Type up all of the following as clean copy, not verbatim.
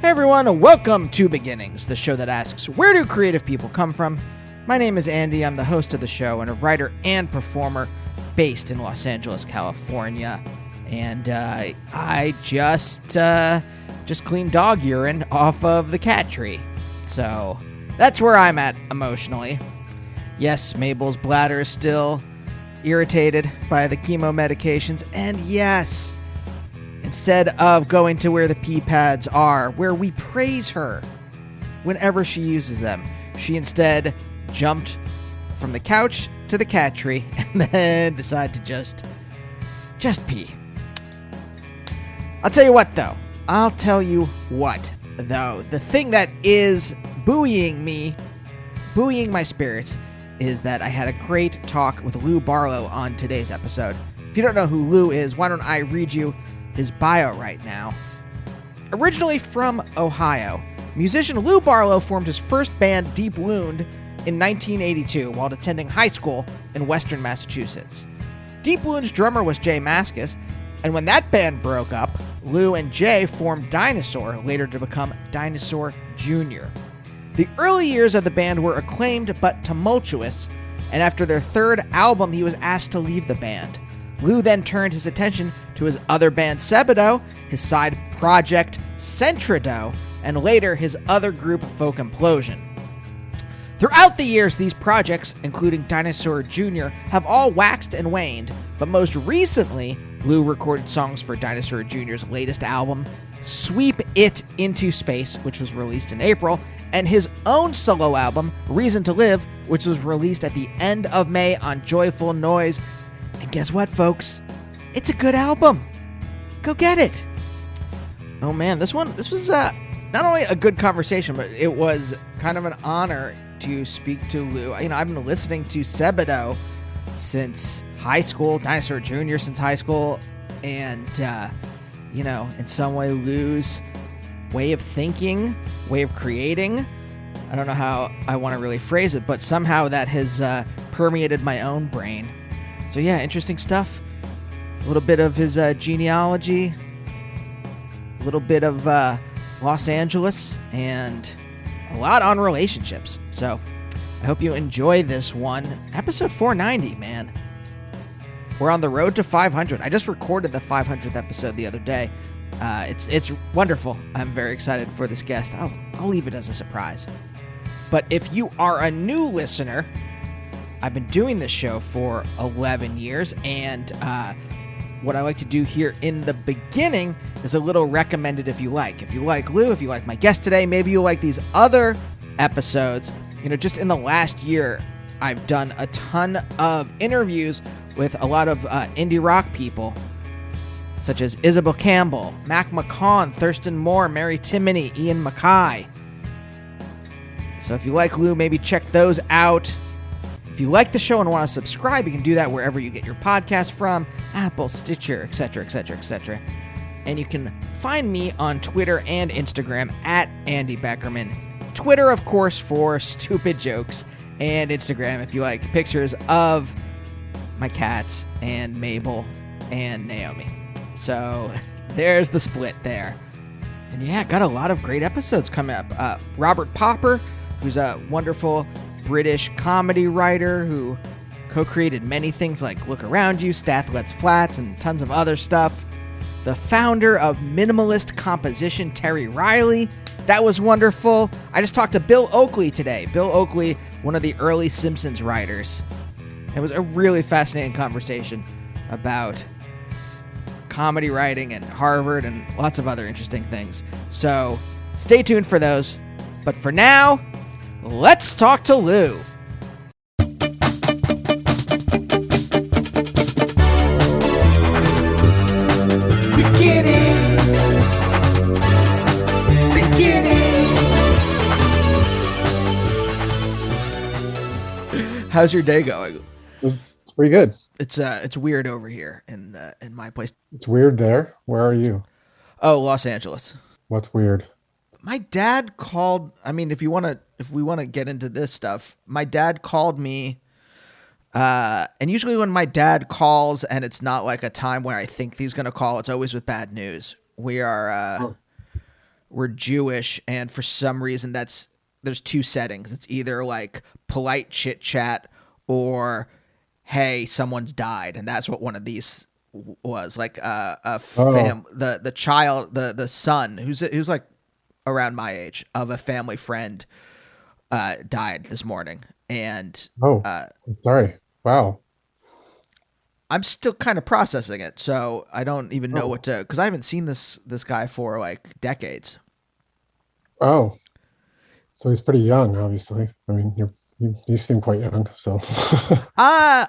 Hey everyone, and welcome to Beginnings, the show that asks, where do creative people come from? My name is Andy, I'm the host of the show and a writer and performer based in Los Angeles, California. And I just cleaned dog urine off of the cat tree. So that's where I'm at emotionally. Yes, Mabel's bladder is still irritated by the chemo medications, and yes, instead of going to where the pee pads are, where we praise her whenever she uses them, she instead jumped from the couch to the cat tree and then decided to just pee. I'll tell you what, though. The thing that is buoying my spirits is that I had a great talk with Lou Barlow on today's episode. If you don't know who Lou is, why don't I read you his bio right now. Originally from Ohio, musician Lou Barlow formed his first band, Deep Wound, in 1982 while attending high school in Western Massachusetts. Deep Wound's drummer was Jay Mascis, and when that band broke up, Lou and Jay formed Dinosaur, later to become Dinosaur Jr. The early years of the band were acclaimed but tumultuous, and after their third album, he was asked to leave the band. Lou then turned his attention to his other band, Sebadoh, his side project, Centradoh, and later his other group, Folk Implosion. Throughout the years, these projects, including Dinosaur Jr., have all waxed and waned, but most recently, Lou recorded songs for Dinosaur Jr.'s latest album, Sweep It Into Space, which was released in April, and his own solo album, Reason to Live, which was released at the end of May on Joyful Noise. And guess what, folks? It's a good album. Go get it. Oh man, this was not only a good conversation, but it was kind of an honor to speak to Lou. I've been listening to Sebadoh since high school, Dinosaur Jr. since high school, and in some way Lou's way of thinking, way of creating, I don't know how I want to really phrase it, but somehow that has permeated my own brain. So yeah, interesting stuff. A little bit of his genealogy, a little bit of Los Angeles, and a lot on relationships. So I hope you enjoy this one. Episode 490, man. We're on the road to 500. I just recorded the 500th episode the other day. It's wonderful. I'm very excited for this guest. I'll leave it as a surprise. But if you are a new listener, I've been doing this show for 11 years, and what I like to do here in the beginning is a little recommended if you like. If you like Lou, if you like my guest today, maybe you'll like these other episodes. Just in the last year, I've done a ton of interviews with a lot of indie rock people, such as Isabel Campbell, Mac McCaughan, Thurston Moore, Mary Timony, Ian Mackay. So if you like Lou, maybe check those out. If you like the show and want to subscribe, you can do that wherever you get your podcast from, Apple, Stitcher, etc., etc., etc. And you can find me on Twitter and Instagram at Andy Beckerman. Twitter, of course, for stupid jokes, and Instagram if you like pictures of my cats and Mabel and Naomi. So there's the split there. And yeah, got a lot of great episodes coming up. Robert Popper, who's a wonderful British comedy writer who co-created many things like Look Around You, Stathlet's Flats, and tons of other stuff. The founder of minimalist composition, Terry Riley. That was wonderful. I just talked to Bill Oakley today. Bill Oakley, one of the early Simpsons writers. It was a really fascinating conversation about comedy writing and Harvard and lots of other interesting things. So stay tuned for those. But for now, let's talk to Lou. How's your day going? It's pretty good. It's weird over here in my place. It's weird there. Where are you? Oh, Los Angeles. What's weird? My dad called. I mean, if we want to get into this stuff, my dad called me. And usually when my dad calls and it's not like a time where I think he's going to call, it's always with bad news. We're were Jewish, and for some reason there's two settings. It's either like polite chit chat or hey, someone's died, and that's what one of these was like. Oh, The child, the son, who's like around my age of a family friend, died this morning, and oh, uh, I'm sorry. Wow. I'm still kind of processing it. So I don't even know what Oh, to, because I haven't seen this guy for like decades. oh. So he's pretty young, obviously. I mean, you seem quite young. So, I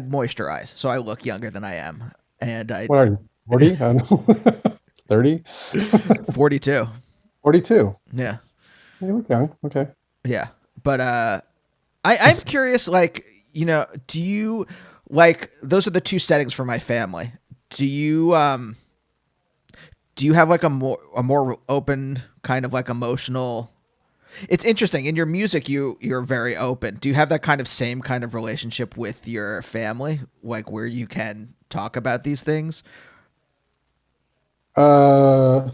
moisturize, so I look younger than I am, and I what are you? 40? I don't know. 30? 42. 42. Yeah, You look young. Okay. yeah. But I'm curious. Like, do you like those are the two settings for my family? Do you do you have like a more open kind of like emotional? It's interesting in your music. You're very open. Do you have that kind of same kind of relationship with your family, like where you can talk about these things? Uh,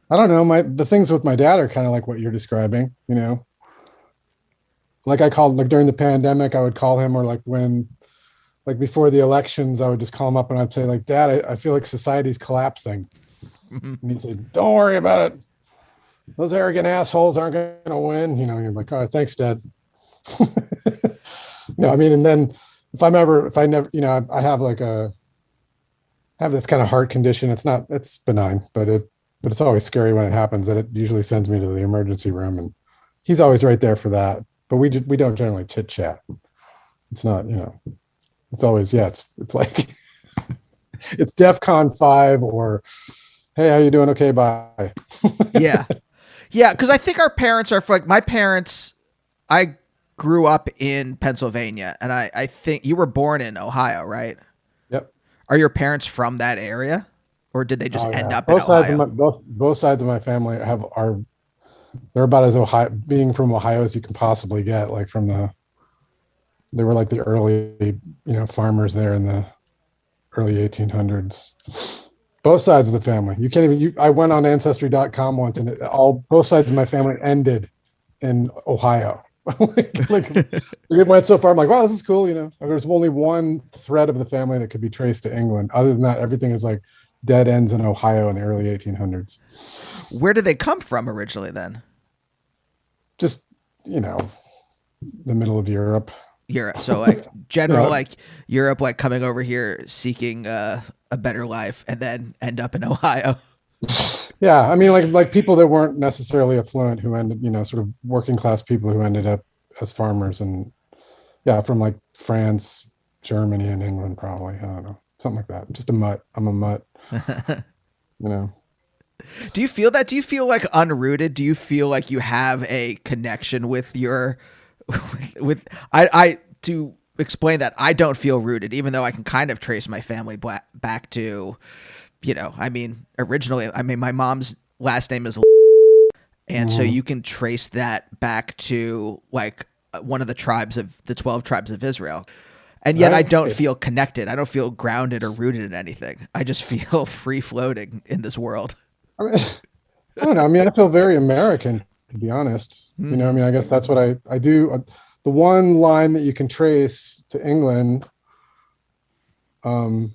I don't know. The things with my dad are kind of like what you're describing, Like I called like during the pandemic, I would call him or like before the elections, I would just call him up and I'd say, like, Dad, I feel like society's collapsing. And he'd say, Don't worry about it. Those arrogant assholes aren't gonna win. And you're like, all right, thanks, Dad. No, I mean, and then if I never, I have like have this kind of heart condition. It's benign, but it's always scary when it happens. That it usually sends me to the emergency room, and he's always right there for that. But we don't generally chit chat. It's not, it's always, yeah, it's like it's DEF CON 5 or hey, how you doing? Okay, bye. Yeah, yeah. Because I think our parents are like my parents. I grew up in Pennsylvania, and I think you were born in Ohio, right? Yep. Are your parents from that area, or did they just Oh end yeah. up in Ohio? Both sides of my family are they're about as Ohio being from Ohio as you can possibly get. Like they were like the early, farmers there in the early 1800s. Both sides of the family. You can't even. I went on Ancestry.com once, and both sides of my family ended in Ohio. like it went so far. I'm like, wow, this is cool. There's only one thread of the family that could be traced to England. Other than that, everything is like dead ends in Ohio in the early 1800s. Where did they come from originally? Then Just you know, the middle of Europe. Europe. So like You general know, like Europe, like coming over here seeking a better life, and then end up in Ohio. yeah. I mean, like people that weren't necessarily affluent who ended, sort of working class people who ended up as farmers, and yeah, from like France, Germany, and England, probably. I don't know, something like that. Just a mutt. I'm a mutt. You know. Do you feel that? Do you feel like unrooted? Do you feel like you have a connection with your with I to explain that I don't feel rooted, even though I can kind of trace my family back to, I mean, originally, I mean, my mom's last name is, and so Mhm. you can trace that back to like one of the tribes of the 12 tribes of Israel. And yet I don't Right. feel connected. I don't feel grounded or rooted in anything. I just feel free floating in this world. I mean, I don't know. I mean, I feel very American, to be honest. I Hmm. mean, I guess that's what I do. The one line that you can trace to England, um,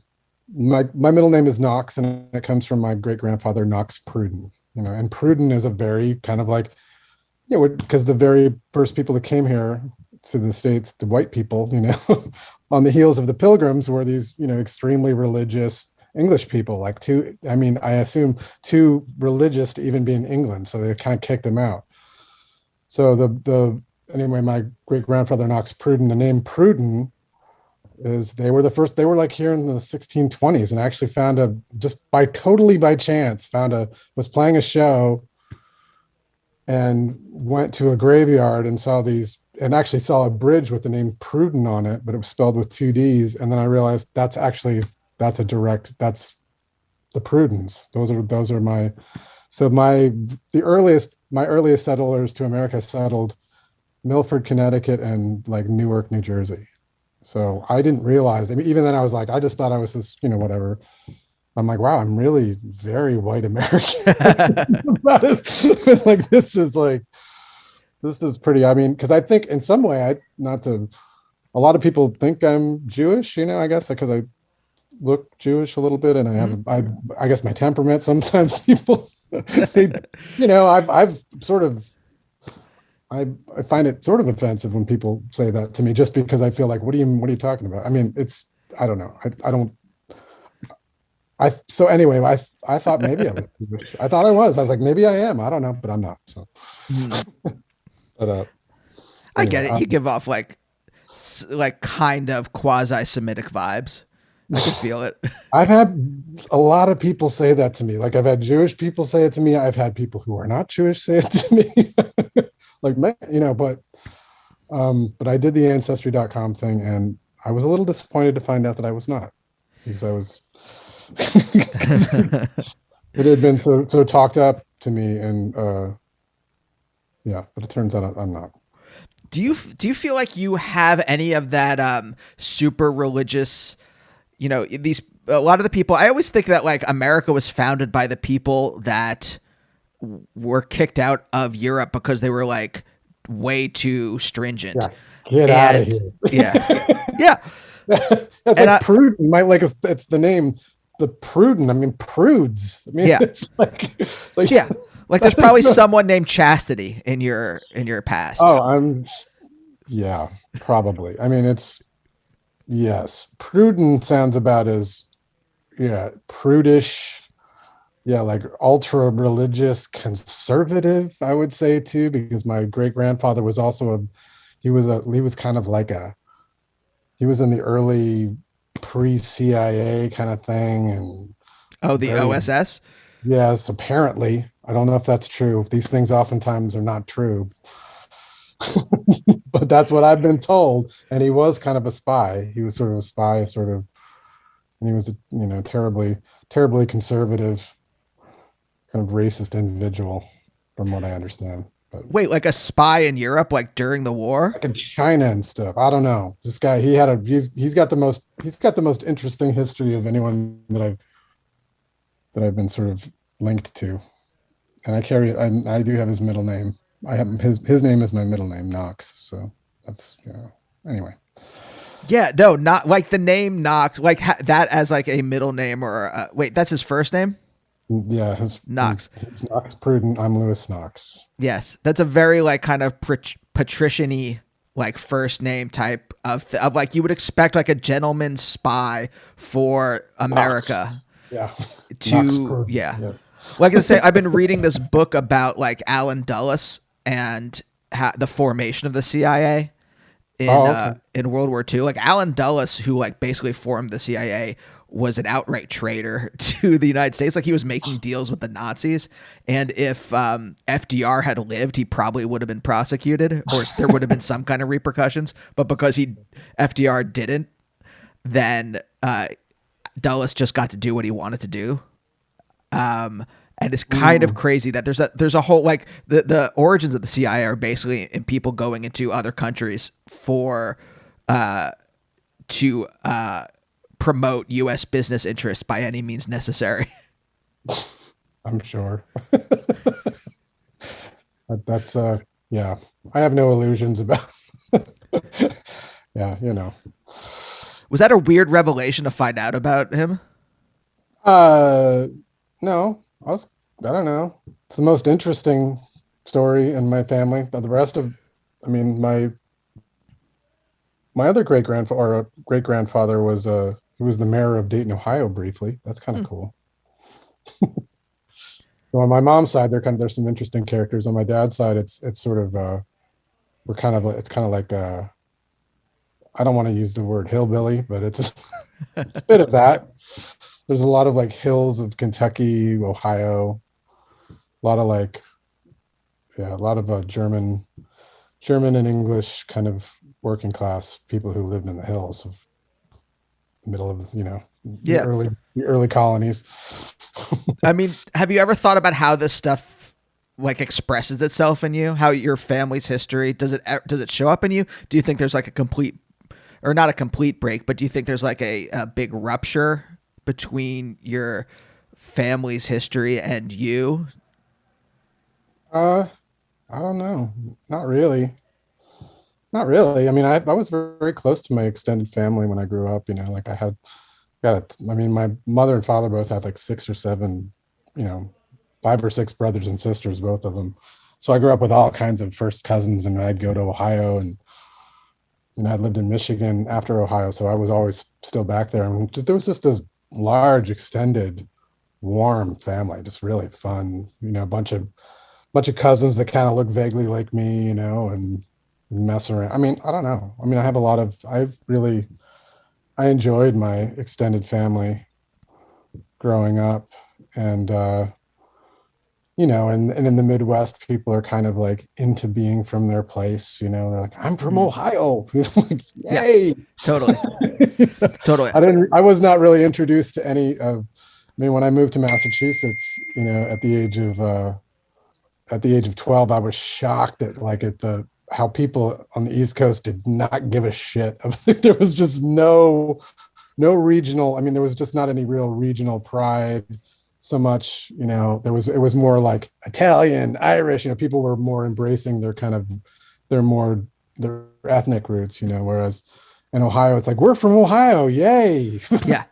my middle name is Knox, and it comes from my great grandfather Knox Pruden. And Pruden is a very kind of like, because the very first people that came here to the States, the white people, on the heels of the Pilgrims were these, extremely religious English people, like I mean, I assume too religious to even be in England. So they kind of kicked them out. So anyway, my great grandfather Knox Pruden, the name Pruden is they were the first, they were like here in the 1620s and actually just totally by chance, was playing a show and went to a graveyard and actually saw a bridge with the name Pruden on it, but it was spelled with two D's. And then I realized that's the Prudens. Those are my earliest settlers to America settled Milford, Connecticut, and like Newark, New Jersey. So I didn't realize. I mean, even then I was like, I just thought I was this, whatever, I'm like, wow, I'm really very white American. It's like this is pretty. I mean, because I think in some way, I not to. A lot of people think I'm Jewish, I guess because I look Jewish a little bit, and I have, I guess my temperament. Sometimes people, they, I've sort of, I find it sort of offensive when people say that to me, just because I feel like, what are you talking about? I mean, I don't know. I don't. So anyway, I thought maybe I was Jewish. I thought I was. I was like, maybe I am. I don't know, but I'm not. So, but I get anyway, it. You give off like kind of quasi-Semitic vibes. I can feel it. I've had a lot of people say that to me. Like I've had Jewish people say it to me. I've had people who are not Jewish say it to me. Like, but I did the ancestry.com thing, and I was a little disappointed to find out that I was not, because I was it had been so talked up to me, and yeah, but it turns out I'm not. Do you feel like you have any of that super religious, these, a lot of the people, I always think that like America was founded by the people that were kicked out of Europe because they were like way too stringent. Yeah, get out of here. Yeah. Yeah. That's like Pruden. It's the name, the Pruden. I mean, prudes. I mean, yeah. It's like yeah. Like there's probably someone named Chastity in your past. Oh, yeah, probably. I mean, yes. Pruden sounds about as, prudish. Yeah, like ultra religious conservative, I would say too, because my great grandfather was also he was kind of like he was in the early pre-CIA kind of thing. And the OSS? Yes, apparently. I don't know if that's true. These things oftentimes are not true. But that's what I've been told. And he was kind of a spy. He was sort of a spy, and he was a, terribly, terribly conservative, kind of racist individual, from what I understand. But wait, like a spy in Europe, like during the war? Like in China and stuff. I don't know. This guy, he's got the most interesting history of anyone that I've been sort of linked to. And I do have his middle name. I have his name is my middle name, Knox. So that's, anyway. Yeah, no, not like the name Knox, like that as like a middle name, or wait, that's his first name? Yeah, Knox. It's Knox Pruden. I'm Lewis Knox. Yes, that's a very like kind of patrician-y like first name type of like you would expect like a gentleman spy for America. Knox. Yeah. Yes. Like I say, I've been reading this book about like Allen Dulles and the formation of the CIA in World War II. Like Allen Dulles, who like basically formed the CIA, was an outright traitor to the United States. Like he was making deals with the Nazis. And if FDR had lived, he probably would have been prosecuted, or there would have been some kind of repercussions. But because FDR didn't, then Dulles just got to do what he wanted to do. And it's kind of crazy that there's a whole, like the origins of the CIA are basically in people going into other countries to promote U.S. business interests by any means necessary. I'm sure. That's yeah. I have no illusions about. Yeah, Was that a weird revelation to find out about him? No. I don't know. It's the most interesting story in my family. But the rest of, I mean, my other great grandfather was he was the mayor of Dayton, Ohio, briefly. That's kind of cool. So on my mom's side, there's some interesting characters. On my dad's side, it's sort of it's kind of like I don't want to use the word hillbilly, but it's a bit of that. There's a lot of like hills of Kentucky, Ohio, a lot of German and English kind of working class people who lived in the hills of the middle of the early colonies. I mean, have you ever thought about how this stuff like expresses itself in you? How your family's history does it show up in you? Do you think there's like a complete, or not a complete break, but do you think there's like a big rupture between your family's history and you? Uh, I don't know. Not really. Not really. I mean, I was very, very close to my extended family when I grew up. Like I mean, my mother and father both had like six or seven, you know, five or six brothers and sisters, both of them. So I grew up with all kinds of first cousins, and I'd go to Ohio, and I'd lived in Michigan after Ohio, so I was always still back there. And there was just this large, extended, warm family, just really fun. A bunch of cousins that kind of look vaguely like me, and mess around. I mean, I don't know. I mean, I enjoyed my extended family growing up, and and in the Midwest, people are kind of like into being from their place. They're like, I'm from Mhm. Ohio. Like, Yeah, yay. totally. Totally. I was not really introduced to any of, I mean, when I moved to Massachusetts, at the age of 12, I was shocked at how people on the East Coast did not give a shit. There was just no regional. I mean, there was just not any real regional pride so much. It was more like Italian, Irish. People were more embracing their ethnic roots. Whereas in Ohio, it's like, we're from Ohio, yay. Yeah.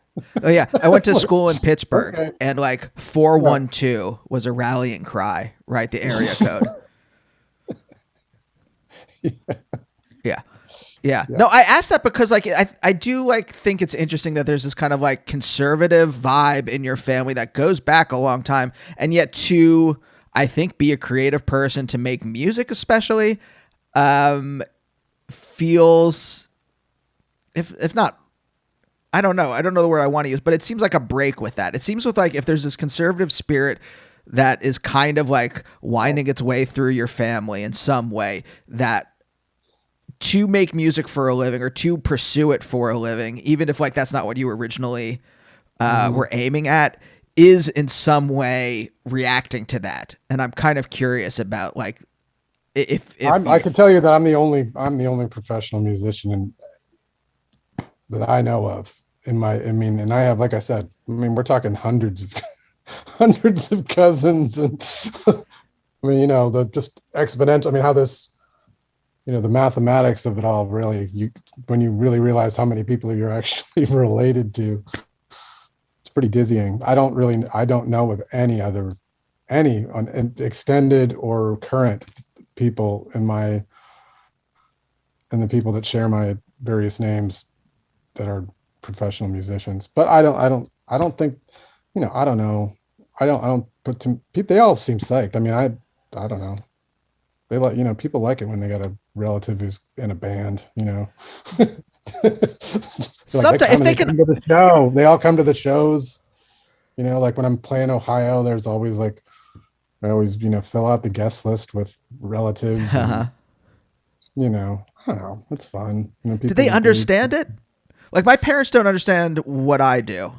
Oh yeah. I went to Like, school in Pittsburgh, okay. and like Yeah. 412 was a rallying cry, right? The area code. Yeah. Yeah. Yeah. No, I asked that because like I do like think it's interesting that there's this kind of like conservative vibe in your family that goes back a long time, and yet to I think be a creative person to make music especially um feels, if not, I don't know the word I want to use, but it seems like a break with that. It seems with like if there's this conservative spirit that is kind of like winding its way through your family in some way, that to make music for a living or to pursue it for a living, even if like that's not what you originally Mhm. were aiming at, is in some way reacting to that. And I'm kind of curious about like if I you can tell you that I'm the only professional musician that I know of I mean, and I have, like I said, I mean, we're talking hundreds of hundreds of cousins, and I mean, the just exponential. I mean, how this, the mathematics of it all, really, when you really realize how many people you're actually related to, it's pretty dizzying. I don't know of any extended or current people and the people that share my various names that are professional musicians. But I don't think, I don't know. I don't put to they all seem psyched. I mean, I don't know. They like, people like it when they got a relative who's in a band, Like sometimes if they they can. come to the show. They all come to the shows, like when I'm playing Ohio, there's always like, I always, fill out the guest list with relatives, and, I don't know, it's fun. Do People they agree. understand it? Like my parents don't understand what I do.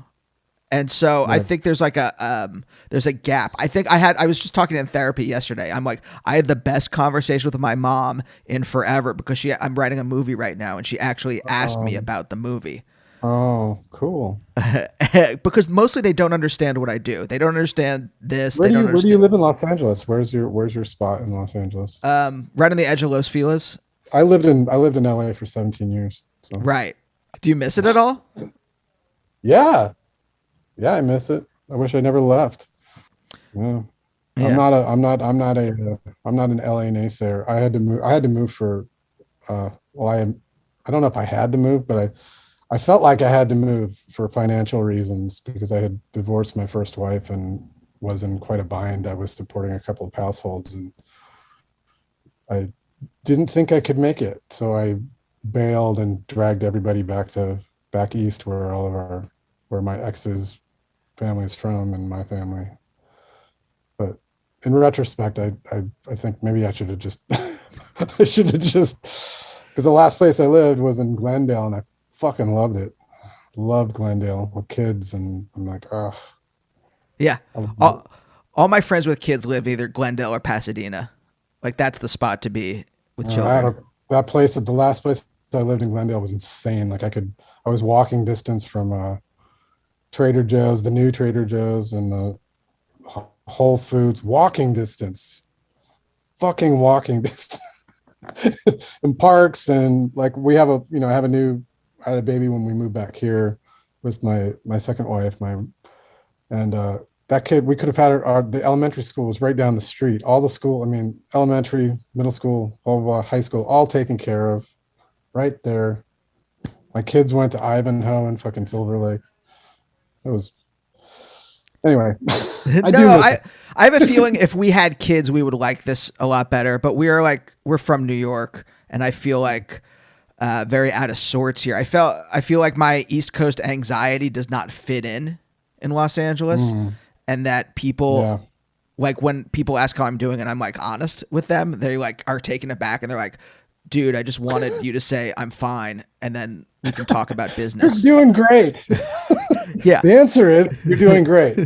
And so I Right. think there's a gap. I was just talking in therapy yesterday. I'm like, I had the best conversation with my mom in forever because I'm writing a movie right now, and she actually asked me Um, about the movie. oh, cool. Because mostly they don't understand what I do. They don't understand this. They don't Where do you understand. live in Los Angeles? Where's your spot in Los Angeles? Right on the edge of Los Feliz. I lived in LA for 17 years. So Right. Do you miss it at all? yeah, yeah, I miss it. I wish I never left. Yeah. Yeah. I'm not an LA naysayer. I had to move for well, I don't know if I had to move, but I felt like I had to move for financial reasons because I had divorced my first wife and was in quite a bind. I was supporting a couple of households, and I didn't think I could make it. So I bailed and dragged everybody back east where my ex's family is from and my family. But in retrospect, I think maybe I should have just I should have just, because the last place I lived was in Glendale, and I fucking loved it. Loved Glendale with kids, and I'm like, oh, Yeah. I love it. All my friends with kids live either Glendale or Pasadena. Like that's the spot to be with I had children. that place at the last place I lived in Glendale was insane. Like I was walking distance from Trader Joe's, the new Trader Joe's, and the Whole Foods, walking distance, fucking walking distance, and parks. And like we have I had a baby when we moved back here with my second wife, and that kid, we could have had the elementary school was right down the street. All the school, I mean, elementary, middle school, blah, blah, blah, high school, all taken care of right there. My kids went to Ivanhoe and fucking Silver Lake. It was, anyway. I have a feeling if we had kids, we would like this a lot better. But we're from New York, and I feel like very out of sorts here. I feel like my East Coast anxiety does not fit in Los Angeles, and that people like when people ask how I'm doing, and I'm like honest with them, they like are taken aback, and they're like, "Dude, I just wanted you to say I'm fine, and then we can talk about business." You're doing great. Yeah. The answer is you're doing great.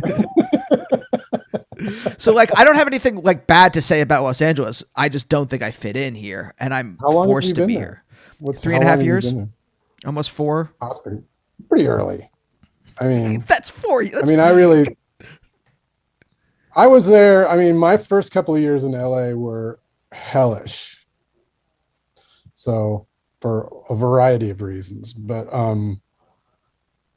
So like, I don't have anything like bad to say about Los Angeles. I just don't think I fit in here, and I'm forced to be here. What's 3.5 years? Almost 4. Pretty early. I mean, that's 4. I was there. I mean, my first couple of years in LA were hellish. So for a variety of reasons, but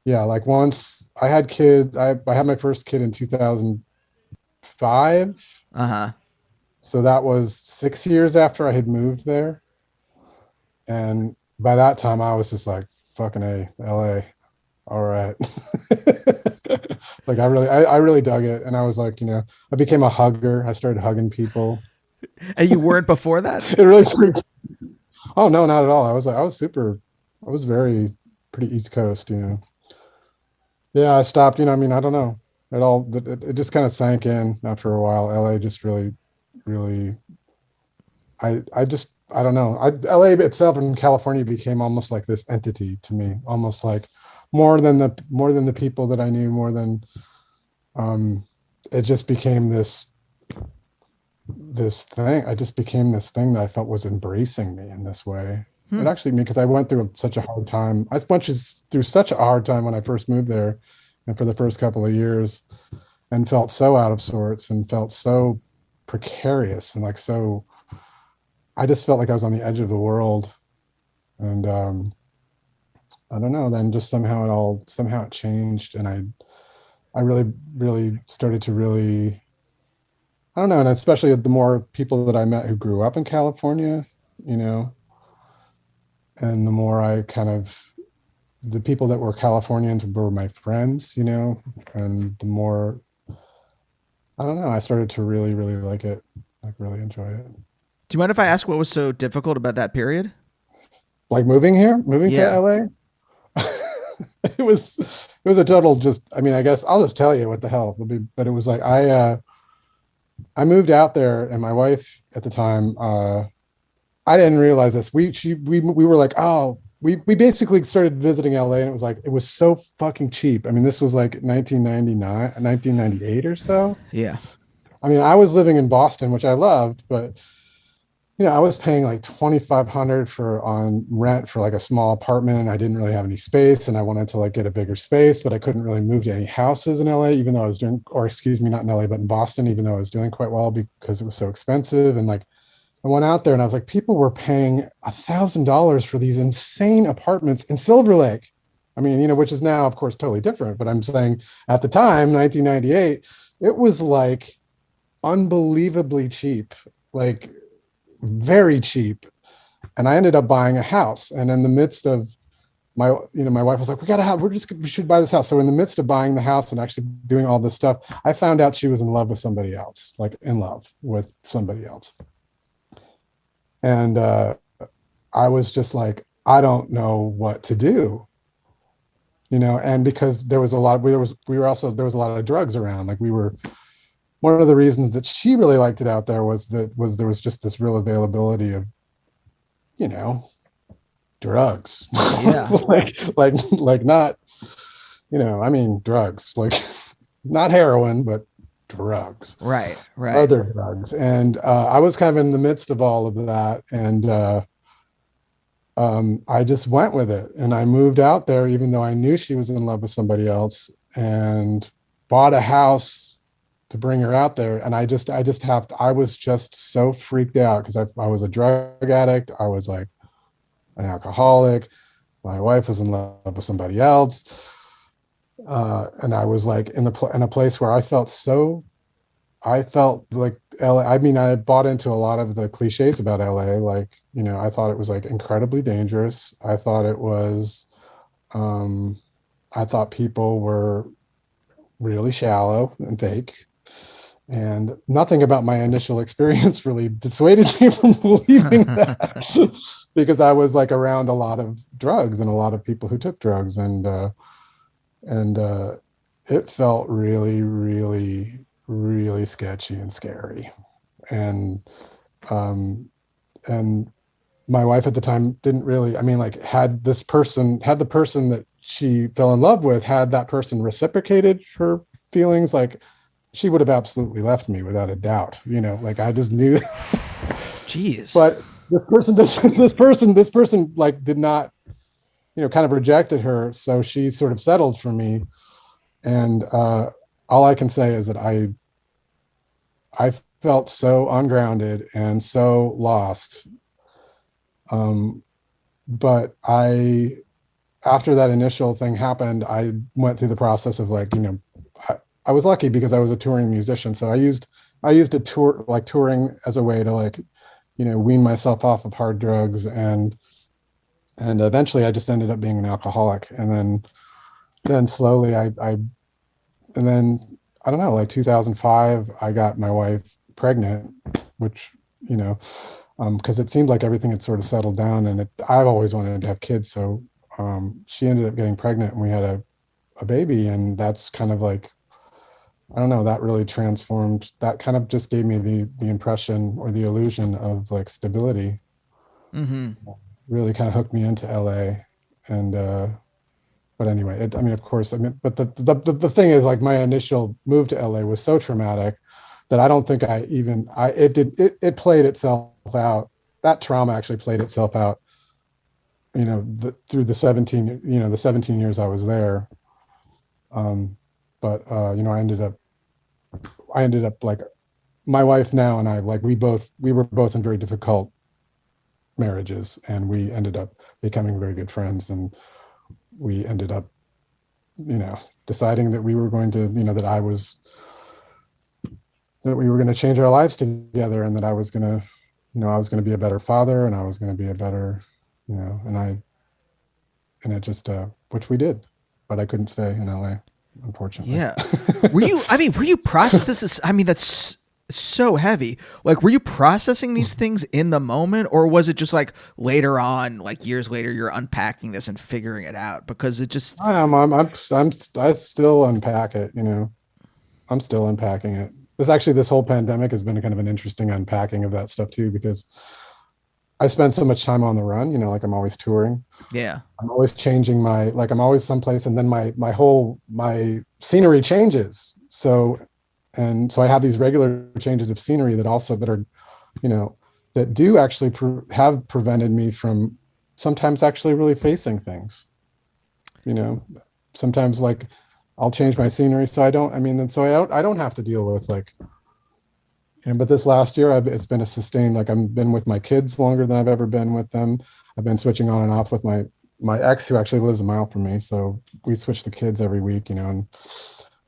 yeah, like once I had kids, I had my first kid in 2005. So that was 6 years after I had moved there. And by that time I was just like, fucking A, LA. All right. It's like, I really dug it. And I was like, I became a hugger. I started hugging people. And you weren't before that? It really freaked. Oh no, not at all. I was pretty East Coast, Yeah, I stopped, I don't know. It just kind of sank in after a while. LA just really, really, I don't know. LA itself in California became almost like this entity to me, almost like more than the people that I knew, more than, it just became this thing. I just became this thing that I felt was embracing me in this way. It actually, because I went through such a hard time. I went through such a hard time when I first moved there, and for the first couple of years, and felt so out of sorts and felt so precarious and like so. I just felt like I was on the edge of the world, and I don't know. Then just somehow it changed, and I really, really started to really. I don't know, and especially the more people that I met who grew up in California, and the more the people that were Californians were my friends, and the more, I don't know, I started to really, really like it, like really enjoy it. Do you mind if I ask what was so difficult about that period? Like moving to LA? It was a total I guess I'll just tell you what the hell, but it was like, I moved out there, and my wife at the time, I didn't realize this. We were like, oh, we basically started visiting LA, and it was so fucking cheap. I mean, this was like 1998 or so. Yeah. I mean, I was living in Boston, which I loved, but I was paying like $2,500 on rent for like a small apartment, and I didn't really have any space, and I wanted to like get a bigger space, but I couldn't really move to any houses in LA, even though I was doing, or excuse me, not in LA, but in Boston, even though I was doing quite well because it was so expensive. And like, I went out there and I was like, people were paying $1,000 for these insane apartments in Silver Lake. I mean, which is now, of course, totally different. But I'm saying at the time, 1998, it was like unbelievably cheap, like very cheap. And I ended up buying a house. And in the midst of my wife was like, we should buy this house. So in the midst of buying the house and actually doing all this stuff, I found out she was in love with somebody else, like in love with somebody else. And I was just like, I don't know what to do, and because there was a lot of drugs around. Like one of the reasons that she really liked it out there was there was just this real availability of, drugs. Yeah. like not, I mean, drugs, like not heroin, but drugs, right, other drugs. And I was kind of in the midst of all of that, and I just went with it, and I moved out there even though I knew she was in love with somebody else. and bought a house to bring her out there. And I was just so freaked out because I was a drug addict. I was like an alcoholic. My wife was in love with somebody else. And I was like in a place where I felt like LA. I mean, I bought into a lot of the cliches about LA. Like, I thought it was like incredibly dangerous. Um, I thought people were really shallow and fake. And nothing about my initial experience really dissuaded me from believing that because I was like around a lot of drugs and a lot of people who took drugs. And it felt really, really, really sketchy and scary. And um, and my wife at the time didn't really, I mean, like had the person that she fell in love with, had that person reciprocated her feelings, like she would have absolutely left me without a doubt. Like I just knew. Jeez. But this person like did not, kind of rejected her. So she sort of settled for me. And all I can say is that I felt so ungrounded and so lost. But after that initial thing happened, I went through the process of like, I was lucky because I was a touring musician. So I used touring as a way to like, wean myself off of hard drugs. And eventually I just ended up being an alcoholic. And then slowly and then I don't know, like 2005, I got my wife pregnant, which, because it seemed like everything had sort of settled down, and I've always wanted to have kids. So she ended up getting pregnant and we had a baby. And that's kind of like, I don't know, that really transformed, that kind of just gave me the impression or the illusion of like stability. Mm-hmm. Really kind of hooked me into LA. And but anyway, I mean, of course, I mean, but the thing is, like, my initial move to LA was so traumatic that I don't think it played itself out. That trauma actually played itself out, through the 17 years I was there. But I ended up like, my wife now and I, like, we were both in very difficult marriages, and we ended up becoming very good friends. And we ended up, deciding that we were going to, that we were going to change our lives together, and that I was going to, I was going to be a better father, and I was going to be a better, and it just, which we did, but I couldn't stay in LA, unfortunately. Yeah. Were you I mean, that's so heavy. Like, were you processing these things in the moment, or was it just like later on, like years later, you're unpacking this and figuring it out? Because it just, I still unpack it, I'm still unpacking it. This whole pandemic has been kind of an interesting unpacking of that stuff too, because I spend so much time on the run, like I'm always touring. yeah. I'm always changing I'm always someplace, and then my scenery changes. So I have these regular changes of scenery that are, that do actually have prevented me from sometimes actually really facing things. Sometimes, like, I'll change my scenery so I don't have to deal with, like, but this last year, it's been a sustained, like, I've been with my kids longer than I've ever been with them. I've been switching on and off with my ex, who actually lives a mile from me. So we switch the kids every week, and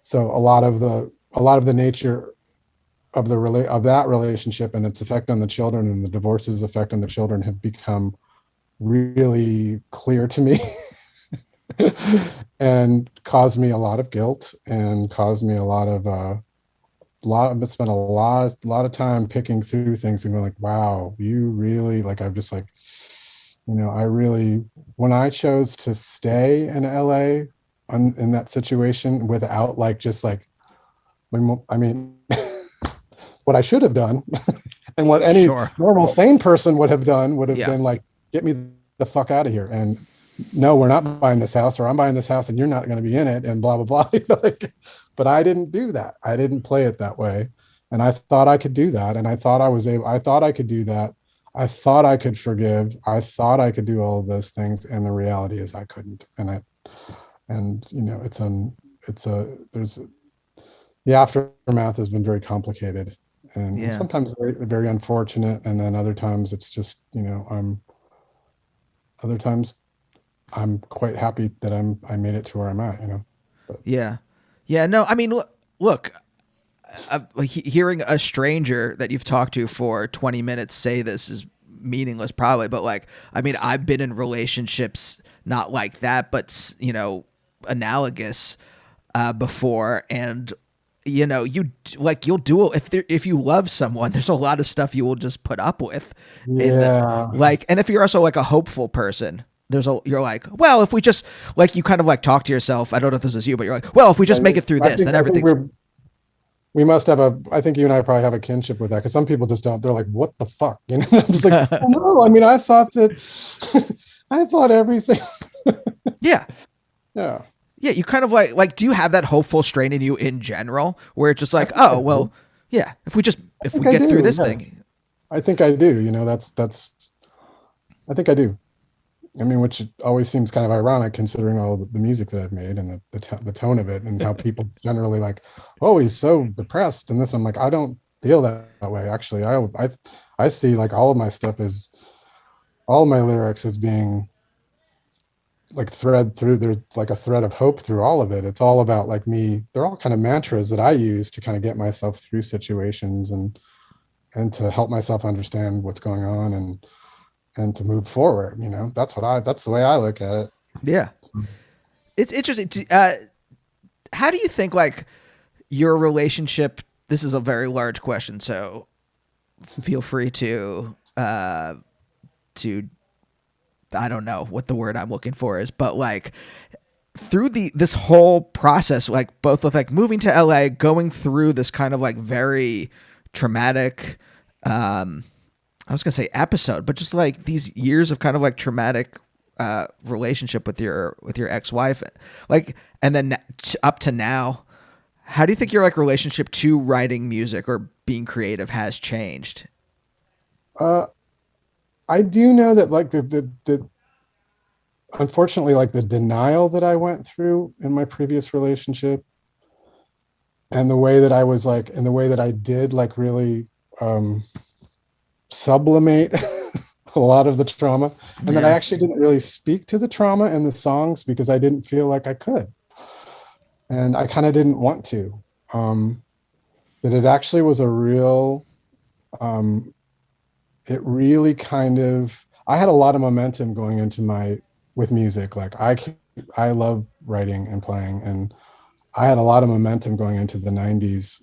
so a lot of the nature of that relationship and its effect on the children, and the divorce's effect on the children, have become really clear to me. And caused me a lot of guilt, and caused me spent a lot of time picking through things and going like, wow, you really, like, I've just like, I really, when I chose to stay in LA in that situation without, like, just like, I mean, what I should have done and what any Sure. normal sane person would have done would have Yeah. been like, get me the fuck out of here. And no, we're not buying this house, or I'm buying this house and you're not going to be in it, and blah, blah, blah. But I didn't do that. I didn't play it that way. And I thought I could do that. And I thought I thought I could do that. I thought I could forgive. I thought I could do all of those things. And the reality is I couldn't. And it's a there's the aftermath has been very complicated, and Yeah. sometimes very unfortunate, and then other times it's just, other times I'm quite happy that I made it to where I'm at, but Yeah. Yeah. No, I mean, look, like hearing a stranger that you've talked to for 20 minutes say this is meaningless probably, but like, I mean, I've been in relationships not like that, but analogous before. And you like, you'll do, if you love someone, there's a lot of stuff you will just put up with. And yeah, like, and if you're also like a hopeful person, you're like, well, if we just, like, you kind of like talk to yourself. I don't know if this is you, but you're like, well, if we just make it through I this, think then I think everything's. we must have I think you and I probably have a kinship with that, because some people just don't. They're like, what the fuck? I'm just like, well, no, I mean, I thought that, I thought everything. Yeah. Yeah. Yeah, you kind of like do you have that hopeful strain in you in general where it's just I like, think I oh, do. well, yeah, I if we think I get through do. this Yes. thing. I think I do. That's, I think I do. I mean, which always seems kind of ironic considering all the music that I've made and the tone of it, and how people generally like, oh, he's so depressed and this. I'm like, I don't feel that way. Actually, I see like all of my stuff as, all my lyrics as being like thread through, there's like a thread of hope through all of it. It's all about like me. They're all kind of mantras that I use to kind of get myself through situations, and to help myself understand what's going on, and to move forward. That's the way I look at it. Yeah. It's interesting. How do you think like your relationship, this is a very large question, so feel free to I don't know what the word I'm looking for is, but like through this whole process, like both with like moving to LA, going through this kind of like very traumatic, I was gonna say episode, but just like these years of kind of like traumatic relationship with your ex wife, like, and then up to now, how do you think your like relationship to writing music or being creative has changed? Uh, I do know that like the unfortunately, like the denial that I went through in my previous relationship, and the way that I was like, and the way that I did like really um sublimate a lot of the trauma, and that I Yeah, actually didn't really speak to the trauma in the songs because I didn't feel like I could, and I kind of didn't want to. um that it actually was a real, um it really kind of, I had a lot of momentum going into my, with music. Like I love writing and playing, and I had a lot of momentum going into the 90s,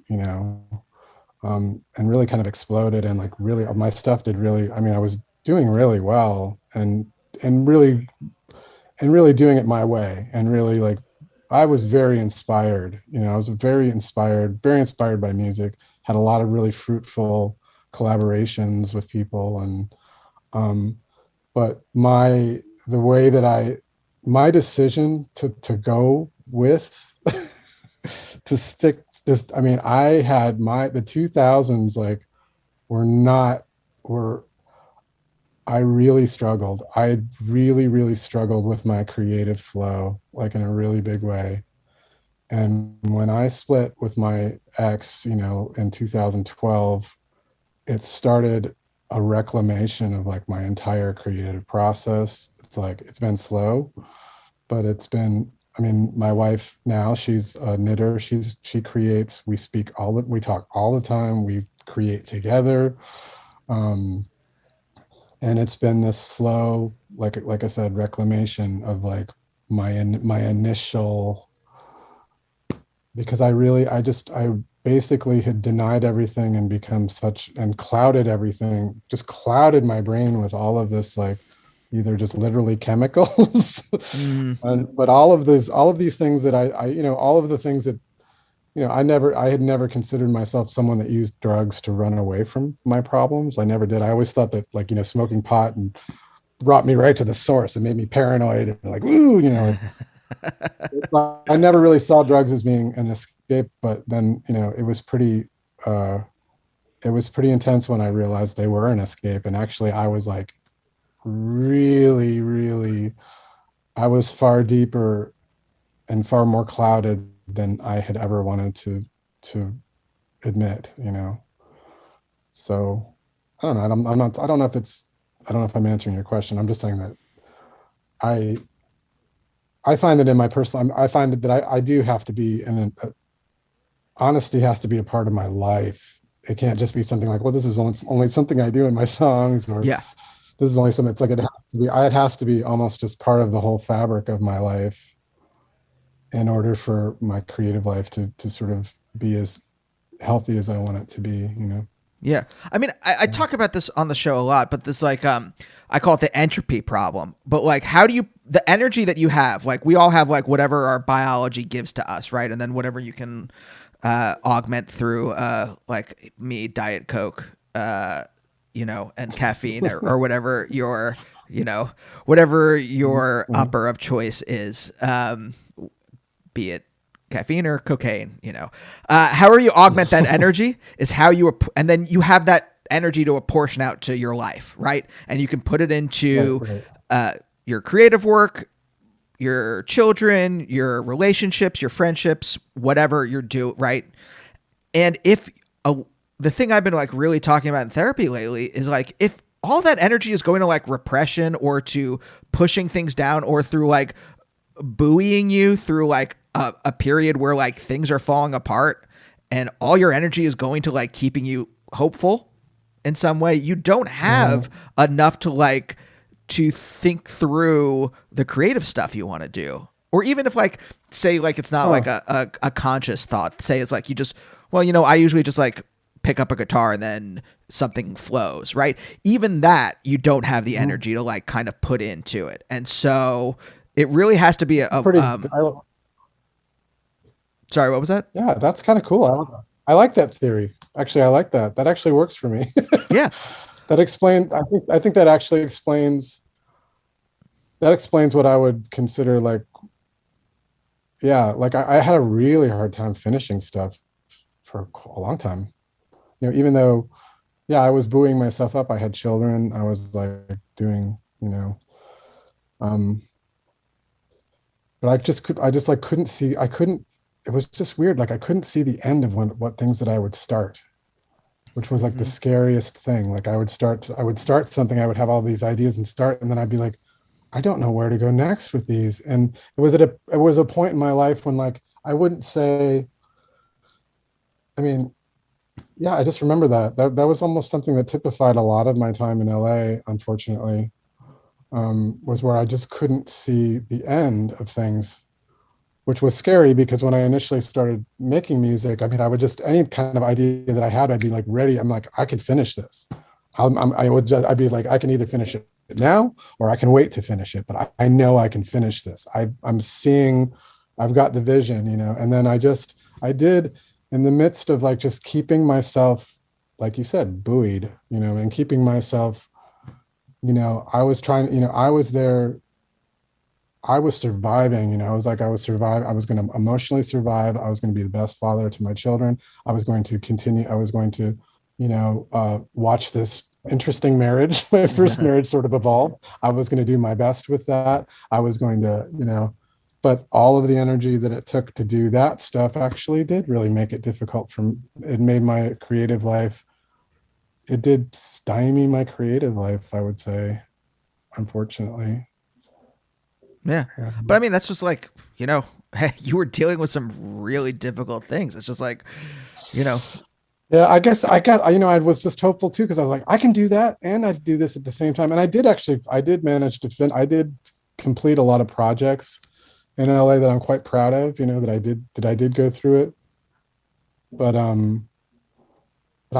and really kind of exploded, and like really my stuff did really, I mean, I was doing really well, and really, and really doing it my way, and really like I was very inspired. I was very inspired by music. Had a lot of really fruitful collaborations with people, and um, but the way that my decision to go with to stick this, I mean, I had the 2000s like were not were I really struggled. I really, really struggled with my creative flow, like in a really big way. And when I split with my ex, in 2012, it started a reclamation of like my entire creative process. It's like it's been slow, but it's been, I mean, my wife now, she's a knitter. She creates, we talk all the time, we create together. Um, and it's been this slow, like I said, reclamation of like my initial, because I basically had denied everything and become such, and clouded everything, just clouded my brain with all of this, like either just literally chemicals, mm, but all of these things that all of the things that, I had never considered myself someone that used drugs to run away from my problems. I never did. I always thought that, like, smoking pot and brought me right to the source and made me paranoid and like, ooh, I never really saw drugs as being an escape. But then, uh, it was pretty intense when I realized they were an escape. And actually I was like really, really, I was far deeper and far more clouded than I had ever wanted to admit, you know. So I don't know. I'm not. I don't know if it's. I don't know if I'm answering your question. I'm just saying that I I find that in my personal. I find that I do have to be, and honesty has to be a part of my life. It can't just be something like, well, this is only something I do in my songs, or Yeah. this is only something. It's like it has to be. It has to be almost just part of the whole fabric of my life in order for my creative life to sort of be as healthy as I want it to be. You know. Yeah. I mean, I talk about this on the show a lot, but this like I call it the entropy problem. But like how do you the energy that you have, like we all have like whatever our biology gives to us, right? And then whatever you can augment through like me, Diet Coke, you know, and caffeine or whatever your you know, whatever your Mhm. upper of choice is. Be it caffeine or cocaine, you know. However you augment that energy is how you, and then you have that energy to apportion out to your life, right? And you can put it Right, into right. your creative work, your children, your relationships, your friendships, whatever you're doing, right? And if the thing I've been like really talking about in therapy lately is like if all that energy is going to like repression or to pushing things down or through like buoying you through like a period where like things are falling apart and all your energy is going to like keeping you hopeful in some way, you don't have Mhm. enough to like to think through the creative stuff you want to do. Or even if like say like it's not like Huh. a conscious thought, say it's like you just well, you know, I usually just like pick up a guitar and then something flows, right? Even that you don't have the Mhm. energy to like kind of put into it. And so it really has to be Pretty. sorry, what was that? Yeah, that's kind of cool. I like that theory. Actually, I like that. That actually works for me. Yeah. That explains. I think that actually explains. That explains what I would consider like. Yeah, like I had a really hard time finishing stuff for a long time. You know, even though, yeah, I was buoying myself up. I had children. I was like doing, um, but I just like couldn't see. I couldn't. It was just weird. Like I couldn't see the end of what things that I would start, which was like the Mm-hmm. scariest thing. Like I would start something, I would have all these ideas and start, and then I'd be like, I don't know where to go next with these. And it was a point in my life when like I wouldn't say, I mean, yeah, I just remember that was almost something that typified a lot of my time in LA, unfortunately, was where I just couldn't see the end of things, which was scary because when I initially started making music, I mean, I would just any kind of idea that I had, I'd be like ready. I'm like, I could finish this. I'd be like, I can either finish it now or I can wait to finish it, but I know I can finish this. I'm seeing, I've got the vision, and then I did in the midst of like just keeping myself, like you said, buoyed, and keeping myself, I was trying, I was there, I was surviving, I was like, I was survive. I was going to emotionally survive. I was going to be the best father to my children. I was going to continue. I was going to, watch this interesting marriage, my first marriage sort of evolve. I was going to do my best with that. I was going to, but all of the energy that it took to do that stuff actually did really make it difficult it made my creative life, it did stymie my creative life, I would say, unfortunately. Yeah. Yeah. But I mean, that's just like, you know, hey, you were dealing with some really difficult things. It's just like, you know, Yeah, I guess I was just hopeful too because I was like, I can do that and I do this at the same time. And I did manage to I did complete a lot of projects in LA that I'm quite proud of, that I did go through it. But I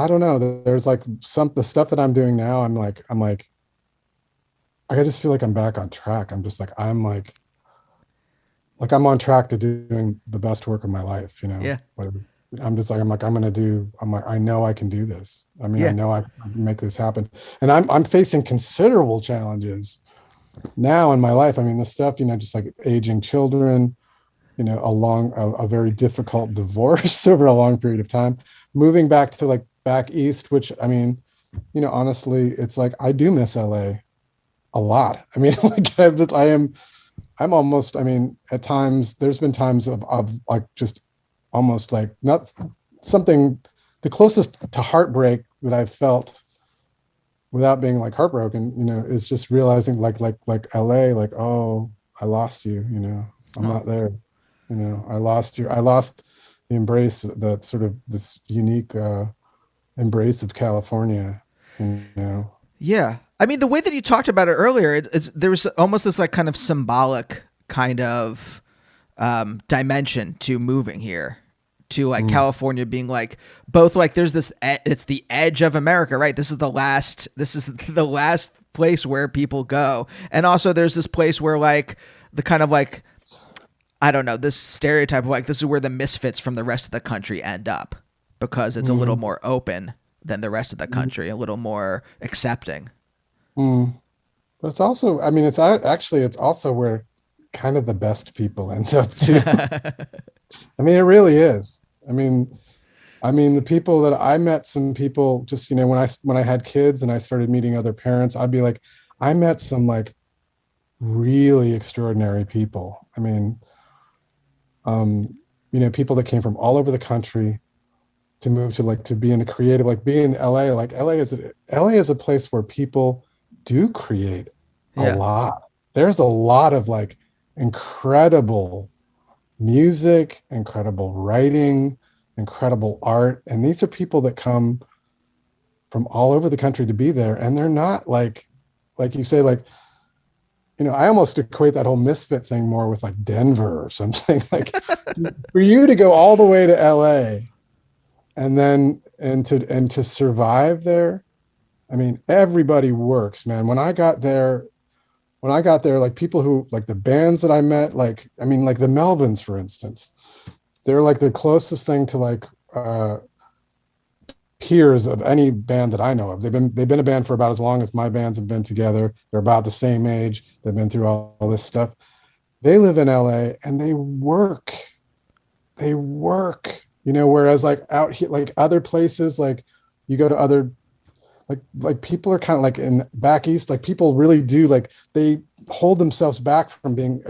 don't know. There's like the stuff that I'm doing now, I'm like, I just feel like I'm back on track. I'm just like I'm on track to doing the best work of my life, yeah. whatever. I'm gonna do, I'm like, I know I can do this. I mean, I Yeah. know I can make this happen. And I'm facing considerable challenges now in my life. I mean, the stuff, just like aging children, a very difficult divorce over a long period of time, moving back to like back east, which I mean, honestly, it's like I do miss LA a lot. I mean, like I'm almost, I mean, at times there's been times of like just almost like not something, the closest to heartbreak that I've felt without being like heartbroken, is just realizing like LA, like, oh, I lost you, I'm Oh, not there. I lost you. I lost the embrace, that sort of this unique embrace of California, you know. yeah. I mean, the way that you talked about it earlier, there was almost this like kind of symbolic kind of dimension to moving here, to like Mm, California being like both like there's this it's the edge of America, right? This is the last place where people go, and also there's this place where like the kind of like I don't know, this stereotype of like this is where the misfits from the rest of the country end up because it's a little mm, more open than the rest of the mm, country, a little more accepting. mm. But it's also, I mean, actually, it's also where kind of the best people end up too. I mean, it really is. I mean, the people that I met, some people just, when I had kids and I started meeting other parents, I'd be like, I met some like really extraordinary people. I mean, um, people that came from all over the country to move to like to be in the creative, like being in LA. Like LA is a place where people do create a Yeah. lot. There's a lot of like incredible music, incredible writing, incredible art. And these are people that come from all over the country to be there. And they're not like you say, like, I almost equate that whole misfit thing more with like Denver or something. Like for you to go all the way to LA and then and to survive there. I mean, everybody works, man. When I got there, like people who like the bands that I met, like I mean, like the Melvins, for instance, they're like the closest thing to like peers of any band that I know of. They've been a band for about as long as my bands have been together. They're about the same age. They've been through all this stuff. They live in LA and they work. They work. Whereas like out here, like other places, like you go to other like people are kind of like in back east, like people really do like they hold themselves back from being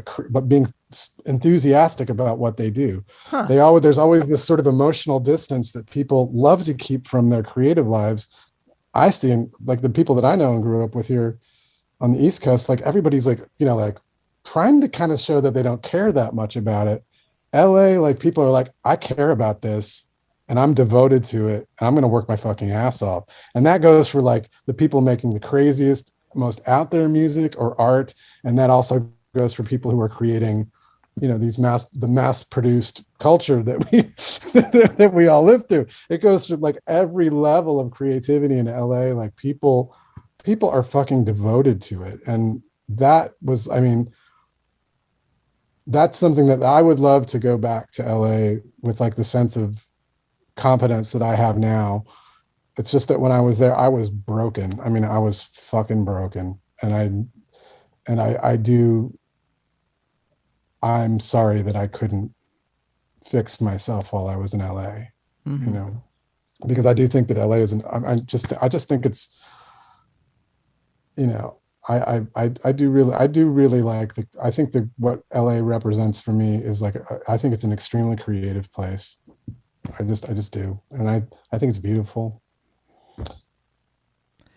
enthusiastic about what they do. Huh. There's always this sort of emotional distance that people love to keep from their creative lives. I see in like the people that I know and grew up with here on the East Coast, like everybody's like, like trying to kind of show that they don't care that much about it. LA, like people are like, I care about this and I'm devoted to it. And I'm going to work my fucking ass off. And that goes for like the people making the craziest, most out there music or art. And that also goes for people who are creating, the mass produced culture that we, that we all live through. It goes through like every level of creativity in LA. Like people are fucking devoted to it. And that was, I mean, that's something that I would love to go back to LA with like the sense of confidence that I have now. It's just that when I was there, I was broken. I mean, I was fucking broken. I'm sorry that I couldn't fix myself while I was in LA, you Mm-hmm. know, because I do think that LA is I just think it's, you know, I do really like I think that what LA represents for me is like, I think it's an extremely creative place. I just do. And I think it's beautiful.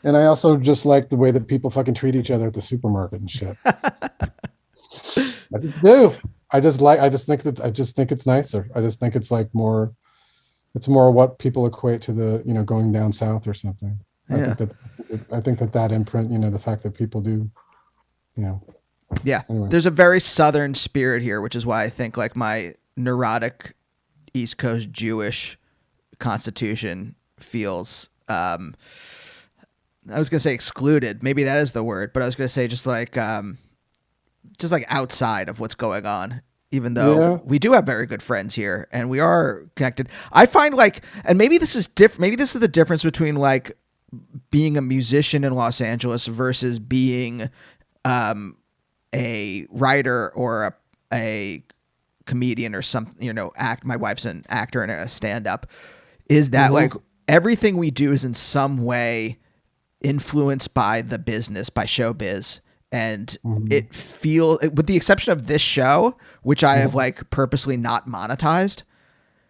And I also just like the way that people fucking treat each other at the supermarket and shit. I just do. I just think it's nicer. I just think it's like it's more what people equate to the, going down south or something. I Yeah. think that that imprint, the fact that people do, you know, Yeah. anyway. There's a very southern spirit here, which is why I think like my neurotic East Coast Jewish constitution feels I was gonna say excluded. Maybe that is the word, but I was gonna say just like outside of what's going on. Even though Yeah. we do have very good friends here and we are connected, I find like, and maybe this is different. Maybe this is the difference between like being a musician in Los Angeles versus being a writer or a comedian or something. My wife's an actor and a stand-up. Is that like Mm-hmm. everything we do is in some way influenced by the business, by showbiz, and with the exception of this show, which I have like purposely not monetized.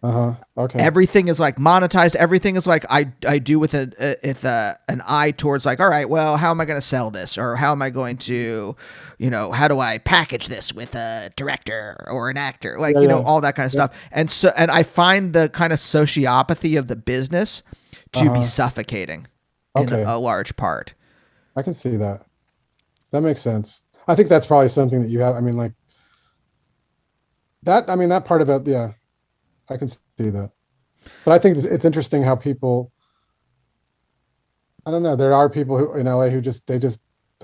Okay. Everything is like monetized. Everything is like I do with an eye towards like, all right, well, how am I going to sell this, or how am I going to, how do I package this with a director or an actor, like all that kind of stuff. And I find the kind of sociopathy of the business to be suffocating in a large part. I can see that. That makes sense. I think that's probably something that you have. I mean, like that. I mean, that part of it. Yeah. I can see that, but I think it's interesting how people, I don't know, there are people who in LA who I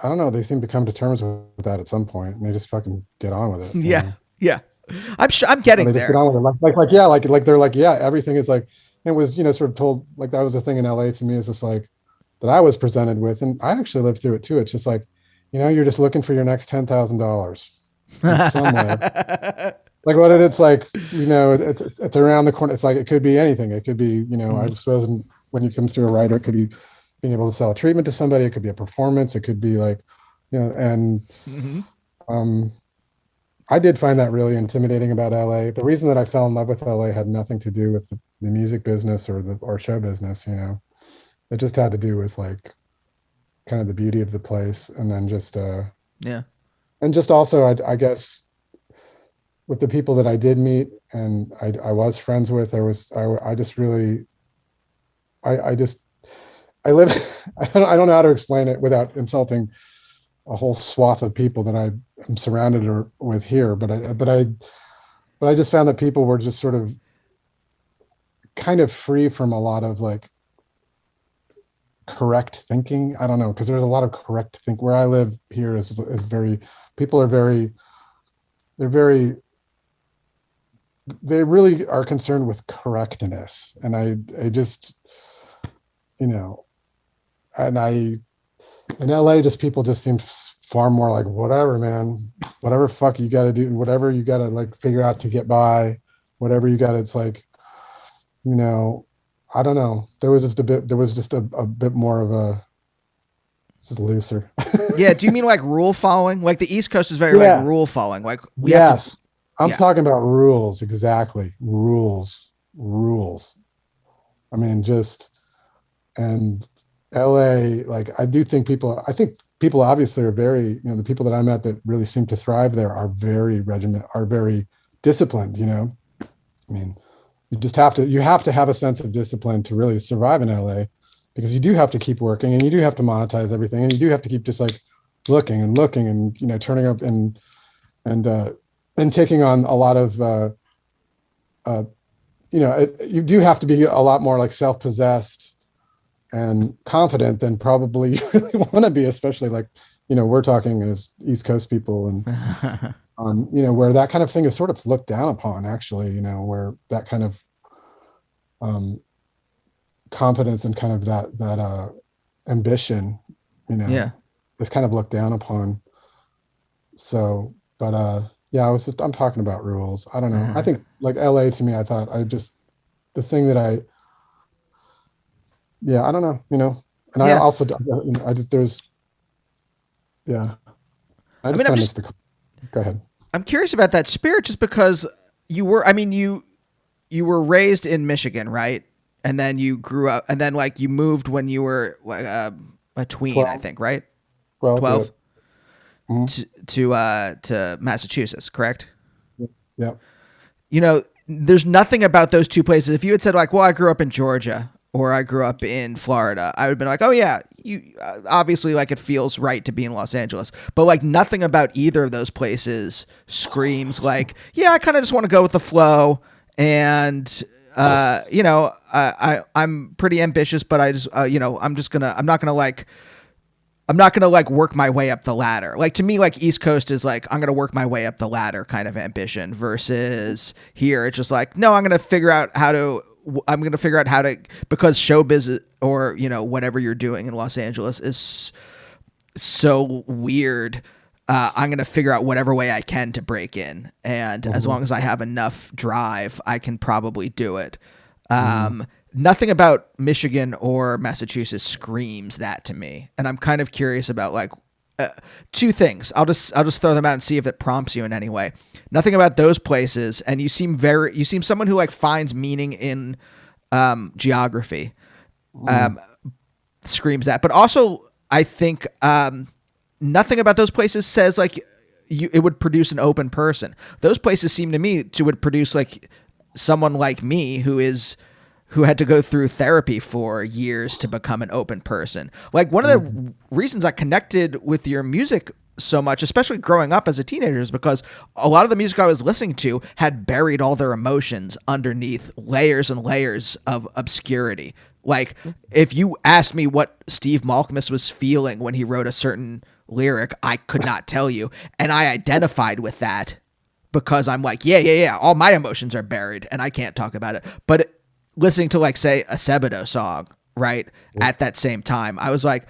don't know, they seem to come to terms with that at some point, and they just fucking get on with it. Yeah. Yeah. I'm getting they there. Just get on with it. Like they're like, yeah, everything is like, it was, sort of told, like that was a thing in LA to me, is just like, that I was presented with. And I actually lived through it too. It's just like, you're just looking for your next $10,000 somewhere. Like what it's like, it's around the corner. It's like, it could be anything. It could be, I suppose when it comes to a writer, it could be being able to sell a treatment to somebody. It could be a performance. It could be like, and I did find that really intimidating about LA. The reason that I fell in love with LA had nothing to do with the music business or show business. It just had to do with like kind of the beauty of the place. And then just, and just also, I guess, with the people that I did meet and I was friends with, I live, I don't know how to explain it without insulting a whole swath of people that I am surrounded with here. But I just found that people were just sort of kind of free from a lot of like correct thinking. I don't know, because there's a lot of correct think where I live here is very, people are very, they really are concerned with correctness. And I just, and in LA, just people just seem far more like, whatever, man, whatever fuck you got to do, and whatever you got to like figure out to get by, whatever you got, it's like, I don't know. There was just a bit more of a, just looser. Yeah. Do you mean like rule following? Like the East Coast is very like rule following. Like I'm talking about rules. Exactly. Rules. I mean, and LA, like, I think people obviously are very, the people that I met that really seem to thrive there are very disciplined, I mean, you have to have a sense of discipline to really survive in LA, because you do have to keep working, and you do have to monetize everything, and you do have to keep just like looking and turning up and taking on a lot of, you do have to be a lot more like self-possessed and confident than probably you really want to be, especially like, we're talking as East Coast people, and where that kind of thing is sort of looked down upon, actually, where that kind of confidence and kind of that ambition, is kind of looked down upon. So, but I'm talking about rules. I don't know. I think like LA to me, I thought the thing that I don't know, and I also, go ahead. I'm curious about that spirit, just because you were raised in Michigan, right? And then you grew up, and then like you moved when you were a tween, 12. I think, right? 12 to Massachusetts, correct? Yeah. There's nothing about those two places. If you had said like, well, I grew up in Georgia or I grew up in Florida, I would have been like, oh yeah, you obviously like it feels right to be in Los Angeles, but like nothing about either of those places screams like, yeah, I kind of just want to go with the flow. And, I'm pretty ambitious, but I just, I'm not going to like work my way up the ladder. Like to me, like East Coast is like, I'm going to work my way up the ladder kind of ambition, versus here. It's just like, no, I'm going to figure out how to, because showbiz or, whatever you're doing in Los Angeles is so weird. I'm going to figure out whatever way I can to break in. And as long as I have enough drive, I can probably do it. Nothing about Michigan or Massachusetts screams that to me. And I'm kind of curious about like, two things. I'll just throw them out and see if it prompts you in any way. Nothing about those places, and you seem someone who like finds meaning in geography. Screams that, but also I think nothing about those places says like it would produce an open person. Those places seem to me to would produce like someone like me who had to go through therapy for years to become an open person. Like one of the reasons I connected with your music so much, especially growing up as a teenager, is because a lot of the music I was listening to had buried all their emotions underneath layers and layers of obscurity. Like if you asked me what Steve Malkmus was feeling when he wrote a certain lyric, I could not tell you. And I identified with that because I'm like, yeah. All my emotions are buried and I can't talk about it. But listening to like, say, a Sebadoh song, right, at that same time, I was like,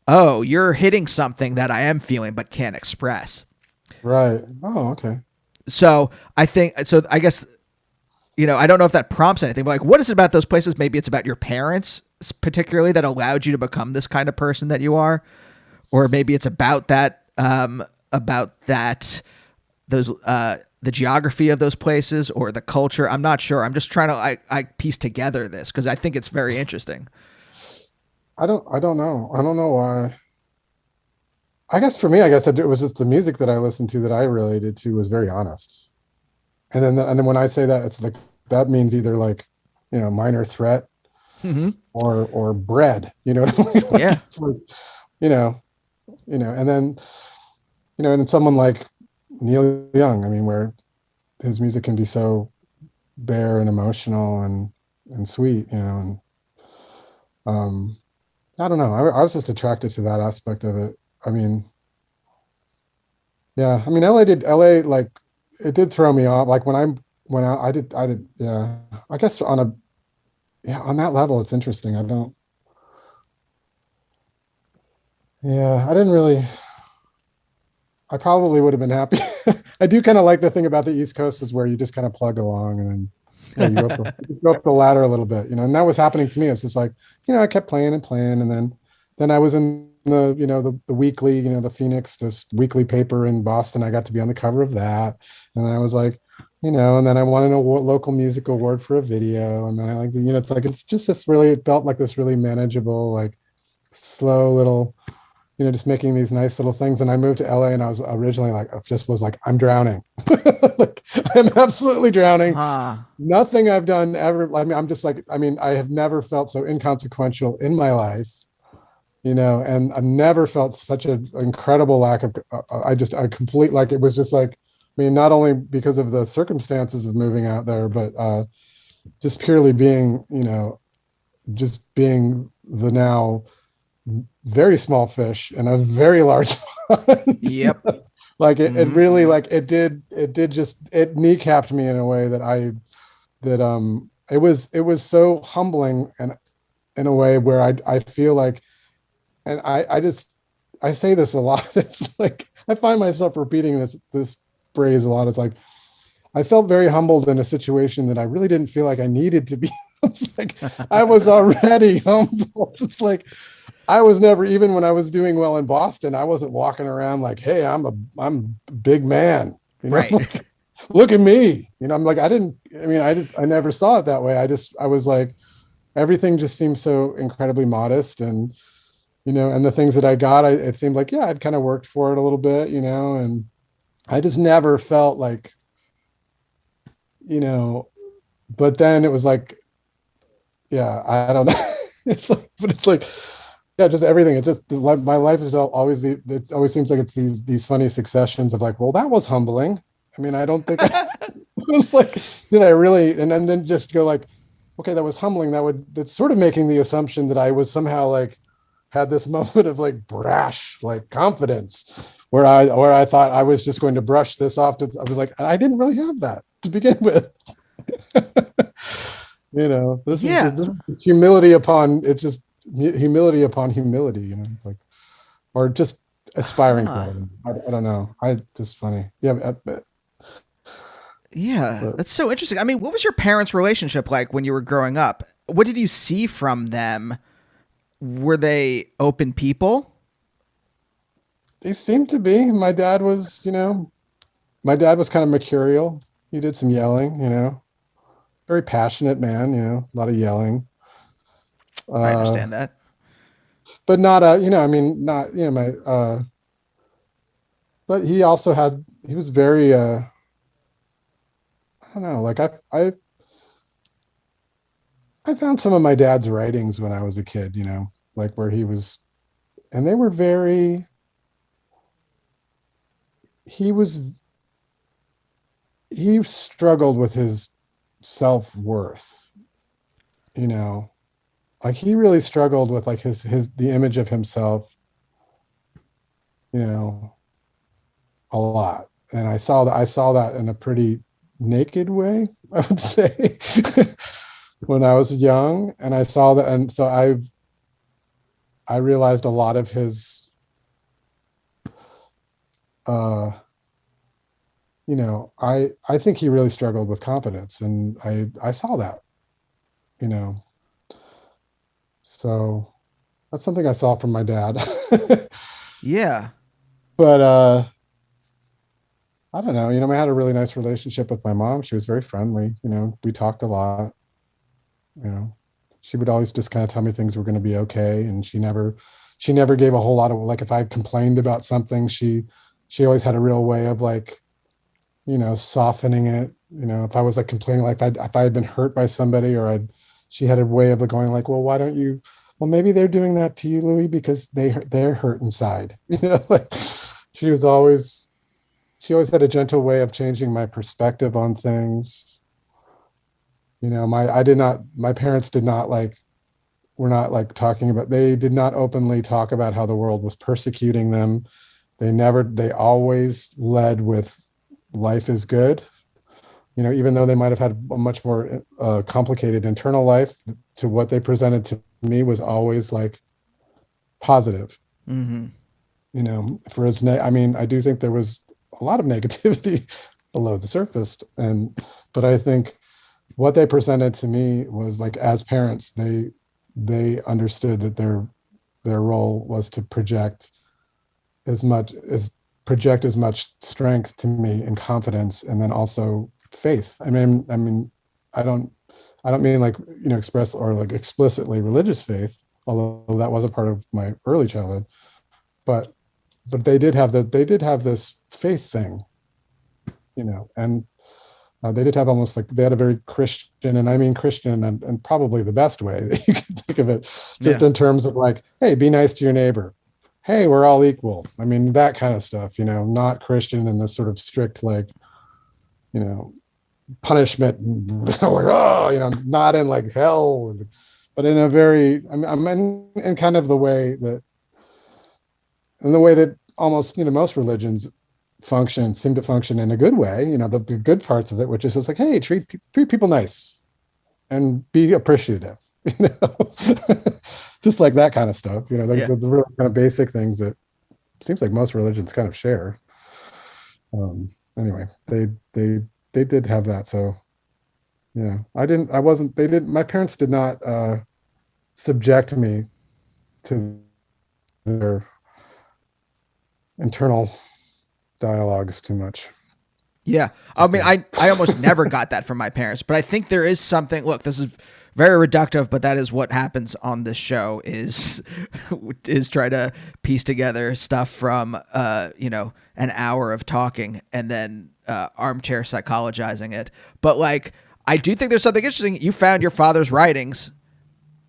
oh, you're hitting something that I am feeling but can't express. Right. Oh, okay. So I guess, I don't know if that prompts anything, but like, what is it about those places? Maybe it's about your parents particularly that allowed you to become this kind of person that you are, or maybe it's about the geography of those places or the culture. I'm not sure. I'm just trying to I piece together this because I think it's very interesting. I don't know. I don't know why. I guess for me, it was just the music that I listened to that I related to was very honest. And then when I say that, it's like, that means either like, Minor Threat or Bread, you know what I mean? Like, yeah. It's like, and then, and someone like Neil Young, I mean, where his music can be so bare and emotional and sweet, and I don't know. I was just attracted to that aspect of it. I mean, yeah. I mean, LA like it did throw me off. Like when I did yeah. I guess on that level, it's interesting. I didn't really. I probably would have been happy. I do kind of like the thing about the East Coast is where you just kind of plug along and then you go up the ladder a little bit, and that was happening to me. It's just like, I kept playing and playing. And then I was in the weekly, the Phoenix, this weekly paper in Boston. I got to be on the cover of that. And then I was like, and then I won a local music award for a video. And then I like, it's just it felt like this really manageable, like slow little, just making these nice little things. And I moved to LA and I was originally like, I'm drowning. Like, I'm absolutely drowning. Nothing I've done ever. I mean, I'm just like, I have never felt so inconsequential in my life, and I've never felt such an incredible lack of, it was just like, not only because of the circumstances of moving out there, but just purely being, just being the now very small fish in a very large pond. Yep. Like it really, like it kneecapped me in a way it was so humbling, and in a way where I feel like, and I say this a lot. It's like, I find myself repeating this phrase a lot. It's like, I felt very humbled in a situation that I really didn't feel like I needed to be. It's like, I was already humbled. It's like, I was never, even when I was doing well in Boston, I wasn't walking around like, hey, I'm a big man, right? Like, look at me, I'm like, I never saw it that way. I was like, everything just seemed so incredibly modest, and and the things that I got, it seemed like, yeah, I'd kind of worked for it a little bit, and I just never felt like, but then it was like, yeah, I don't know. It's like, yeah, just everything. It's just my life is always it always seems like it's these funny successions of like, well, that was humbling. I mean, I don't think it was like, did I really? And then just go like, okay, that was humbling. That's sort of making the assumption that I was somehow like had this moment of like brash, like confidence, where I thought I was just going to brush this off. I was like, I didn't really have that to begin with. This is humility upon. It's just humility upon humility, it's like, or just aspiring to it. I don't know. Just funny. Yeah. That's so interesting. I mean, what was your parents' relationship like when you were growing up? What did you see from them? Were they open people? They seem to be. My dad was kind of mercurial. He did some yelling, very passionate man, a lot of yelling. I Uh, understand that. but not I mean, not, my, but he was very, I don't know, like I found some of my dad's writings when I was a kid, like where he was, and they were very, he was, he struggled with his self-worth, you know, like he really struggled with like the image of himself, you know, a lot. And I saw that in a pretty naked way, I would say, when I was young. And I saw that, and so I realized a lot of his uh I think he really struggled with confidence, and I saw that, you know. So that's something I saw from my dad. Yeah. But I don't know, I had a really nice relationship with my mom. She was very friendly, we talked a lot, you know. She would always just kind of tell me things were going to be okay, and she never gave a whole lot of, like, if I complained about something, she always had a real way of, like, softening it. If I was like complaining, like if I had been hurt by somebody, she had a way of like going like, well, why don't you, well, maybe they're doing that to you, Louis, because they're hurt inside. Like she was always, she always had a gentle way of changing my perspective on things. My parents did not like, were not like talking about, they did not openly talk about how the world was persecuting them. They always led with life is good. Even though they might have had a much more complicated internal life, to what they presented to me was always like positive. Mm-hmm. For as I mean, I do think there was a lot of negativity below the surface, but I think what they presented to me was like, as parents, they understood that their role was to as much project as much strength to me and confidence, and then also faith. I mean, I don't I don't mean like, express or like explicitly religious faith, although that was a part of my early childhood. But they did have this faith thing, and they did have almost like, they had a very Christian, and I mean Christian, and probably the best way that you can think of it, just Yeah. in terms of like, hey, be nice to your neighbor. Hey, we're all equal. I mean, that kind of stuff, not Christian in this sort of strict, like, you know, punishment, like, oh, not in like hell, but in a very, I'm in kind of the way that almost, most religions seem to function in a good way, the good parts of it, which is just like, hey, treat people nice and be appreciative, you know, just like that kind of stuff, Yeah. the real kind of basic things that seems like most religions kind of share. Anyway, they did have that. So yeah, I wasn't, they didn't, my parents did not subject me to their internal dialogues too much. Yeah. I Just mean, didn't. I almost never got that from my parents, but I think there is something. Look, this is very reductive, but that is what happens on this show is is try to piece together stuff from an hour of talking and then armchair psychologizing it. But like, I do think there's something interesting. You found your father's writings,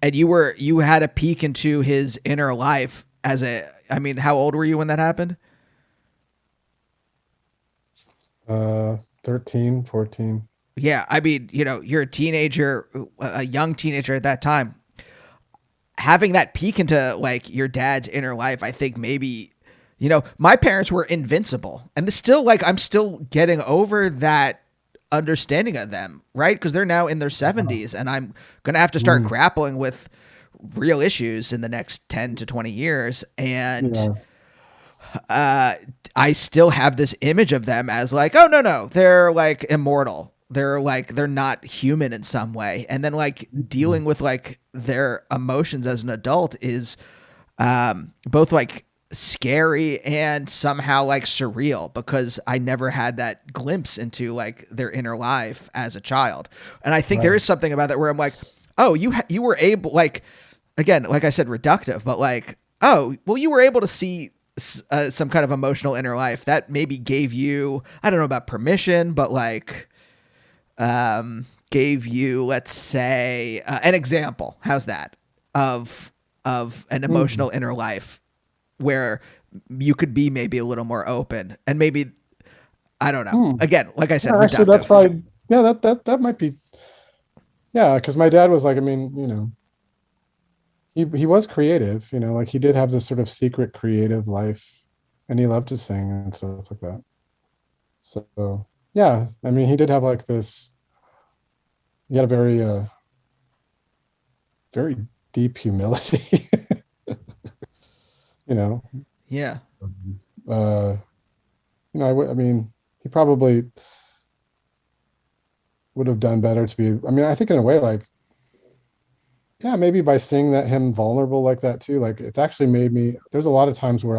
and you had a peek into his inner life as a. I mean, how old were you when that happened? 13, 14. Yeah, I mean, you're a teenager, a young teenager at that time. Having that peek into like your dad's inner life, I think maybe, my parents were invincible, and this still like I'm still getting over that understanding of them, right? Because they're now in their 70s, and I'm gonna have to start Mm, grappling with real issues in the next 10 to 20 years, and yeah. uh, I still have this image of them as like, oh no, they're like immortal. They're not human in some way. And then like dealing with like their emotions as an adult is both like scary and somehow like surreal because I never had that glimpse into like their inner life as a child. And I think there Right. is something about that where I'm like, oh, you were able, like, again, like I said, reductive, but like, oh, well, you were able to see some kind of emotional inner life that maybe gave you, I don't know about permission, but like, gave you, let's say, an example. How's that of an Hmm. emotional inner life where you could be maybe a little more open and maybe, I don't know. Hmm. Again, like I said, Yeah, actually, that's reductive. probably, yeah, that might be, yeah, because my dad was like, I mean, he was creative, like he did have this sort of secret creative life, and he loved to sing and stuff like that. So yeah, I mean, he did have like this. He had a very deep humility, you know. Yeah. Uh, I mean, he probably would have done better to be. I mean, I think in a way, like, yeah, maybe by seeing that him vulnerable like that too, like it's actually made me. There's a lot of times where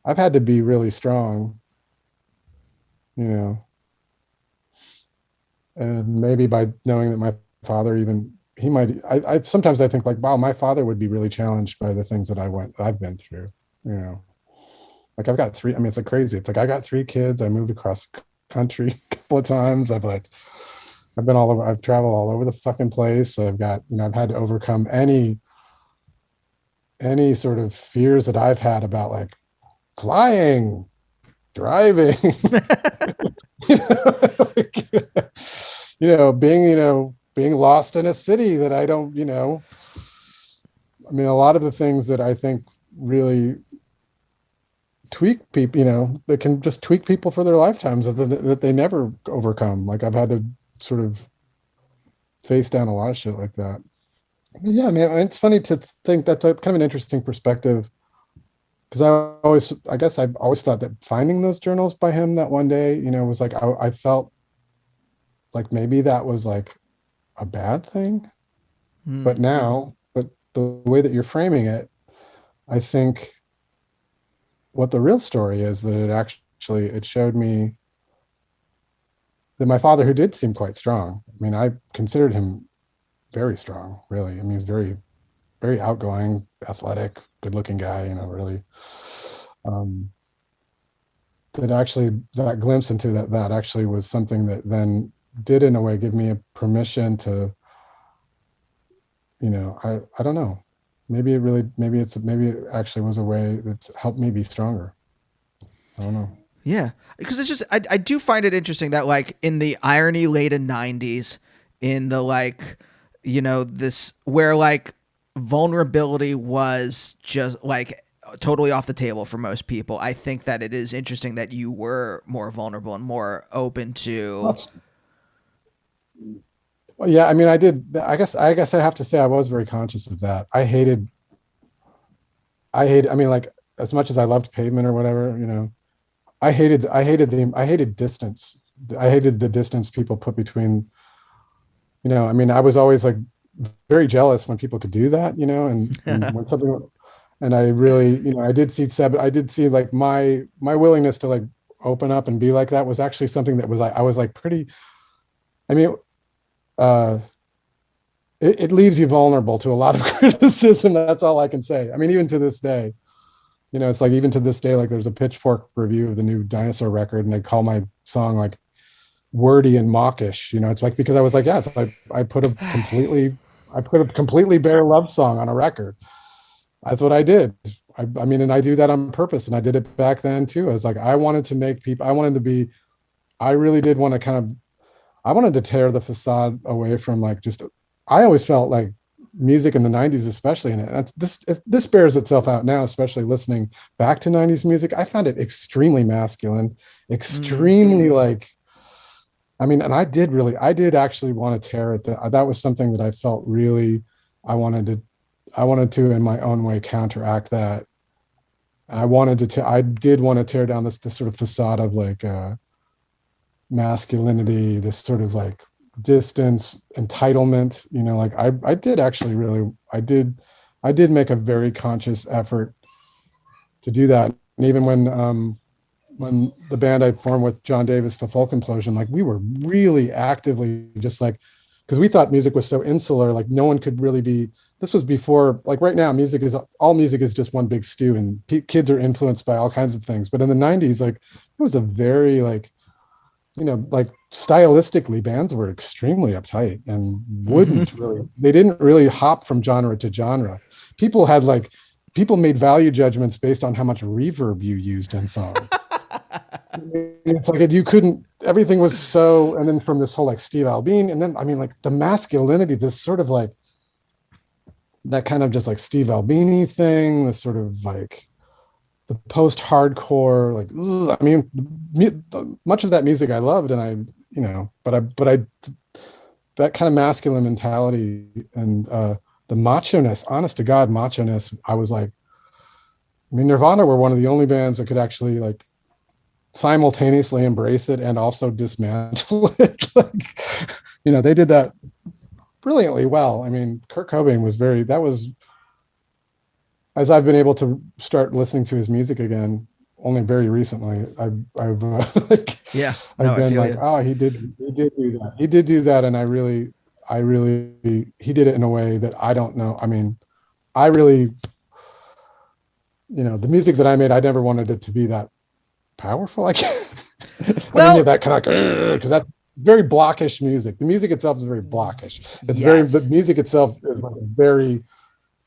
I've had to be really strong, you know, and maybe by knowing that my father even he might. I sometimes I think like, wow, my father would be really challenged by the things that I've been through, you know. Like I've got three. I mean, it's like crazy. It's like I got three kids. I moved across country a couple of times. I've been all over. I've traveled all over the fucking place. So I've got, I've had to overcome any sort of fears that I've had about like flying, driving, you know, like, being lost in a city that I don't, I mean, a lot of the things that I think really tweak people, that can just tweak people for their lifetimes that they never overcome. Like I've had to sort of face down a lot of shit like that. Yeah, I mean, it's funny to think that's a kind of an interesting perspective because I guess I've always thought that finding those journals by him that one day, was like, I felt like maybe that was like a bad thing. Hmm. But the way that you're framing it, I think what the real story is that it showed me that my father, who did seem quite strong, I mean, I considered him very strong, really. I mean, he's very, very outgoing, athletic, good looking guy, really. Um, that glimpse into that actually was something that then did in a way give me a permission to, I don't know. Maybe it actually was a way that's helped me be stronger. I don't know. Yeah, because it's just I do find it interesting that like in the irony laden '90s, in the like, this where like vulnerability was just like totally off the table for most people. I think that it is interesting that you were more vulnerable and more open to. Well, yeah, I mean, I did. I guess I have to say I was very conscious of that. I mean, like as much as I loved Pavement or whatever, I hated distance. I hated the distance people put between, I mean, I was always like very jealous when people could do that, and when something, and I really, I did see like my willingness to like open up and be like that was actually something that was like, I was like pretty, I mean, uh, it leaves you vulnerable to a lot of criticism. That's all I can say. I mean, even to this day, it's like even to this day, like there's a Pitchfork review of the new Dinosaur record, and they call my song like wordy and mawkish. It's like because I was like, yeah, it's like I put a completely bare love song on a record. That's what I did. I mean, and I do that on purpose, and I did it back then too. I was like, I wanted to make people. I wanted to be. I really did want to kind of. I wanted to tear the facade away from like just. I always felt like music in the 90s, especially, and that's this if this bears itself out now, especially listening back to 90s music. I found it extremely masculine, Mm, extremely like, I mean, and I did actually want to tear it. That was something that I felt really, I wanted to, I wanted to in my own way counteract that. I did want to tear down this sort of facade of like masculinity, this sort of like distance, entitlement. Like I did actually really, I did make a very conscious effort to do that. And even when the band I formed with John Davis, the Folk Implosion, like we were really actively just like, because we thought music was so insular, like no one could really be. This was before, like right now, all music is just one big stew, and kids are influenced by all kinds of things. But in the '90s, like it was a very like, like stylistically, bands were extremely uptight and wouldn't really. They didn't really hop from genre to genre. People made value judgments based on how much reverb you used in songs. It's like you couldn't. Everything was so, and then from this whole like Steve Albini, and then I mean like the masculinity, this sort of like that kind of just like Steve Albini thing, this sort of like the post-hardcore, like I mean, much of that music I loved, and I, but I that kind of masculine mentality and the macho-ness, honest to God macho-ness, I was like, I mean, Nirvana were one of the only bands that could actually like simultaneously embrace it and also dismantle it. Like, they did that brilliantly well. I mean, Kurt Cobain as I've been able to start listening to his music again, only very recently, I've been like, oh, he did do that. He did do that. And he did it in a way that I don't know. I mean, I really, the music that I made, I never wanted it to be that powerful. I mean, that kind of, because that's very blockish music. The music itself is very blockish. It's the music itself is like very,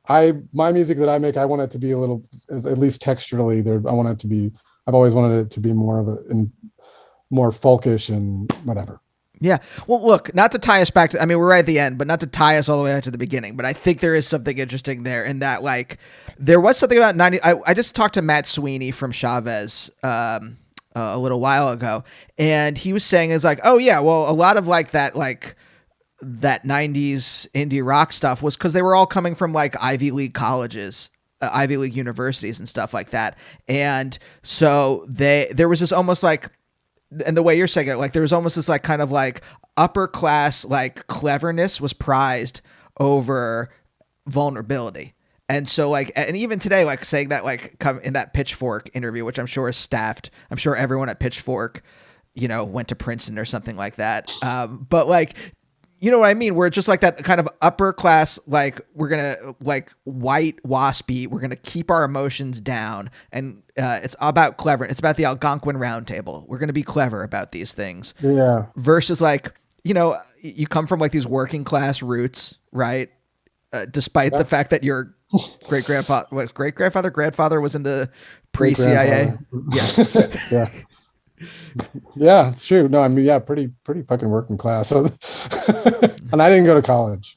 my music that I make, I want it to be a little, at least texturally there. I've always wanted it to be more folkish and whatever. Yeah. Well, look, not to tie us back to, I mean, we're right at the end, but not to tie us all the way out to the beginning, but I think there is something interesting there in that, like, there was something about 90. I just talked to Matt Sweeney from Chavez, a little while ago, and he was saying is like, oh yeah, well, a lot of like that 90s indie rock stuff was because they were all coming from like Ivy League colleges, Ivy League universities and stuff like that. And so there was this almost like, and the way you're saying it, like there was almost this like kind of like upper class, like cleverness was prized over vulnerability. And so like, and even today, like saying that, like come in that Pitchfork interview, which I'm sure is staffed. I'm sure everyone at Pitchfork, went to Princeton or something like that. But like, you know what I mean? We're just like that kind of upper class, like we're going to like white waspy. We're going to keep our emotions down. And it's about clever. It's about the Algonquin Round Table. We're going to be clever about these things. Yeah. Versus like, you come from like these working class roots, right? Despite the fact that your grandfather was in the pre-CIA. Yeah. Yeah, it's true. No, I mean, yeah, pretty fucking working class. So, and I didn't go to college.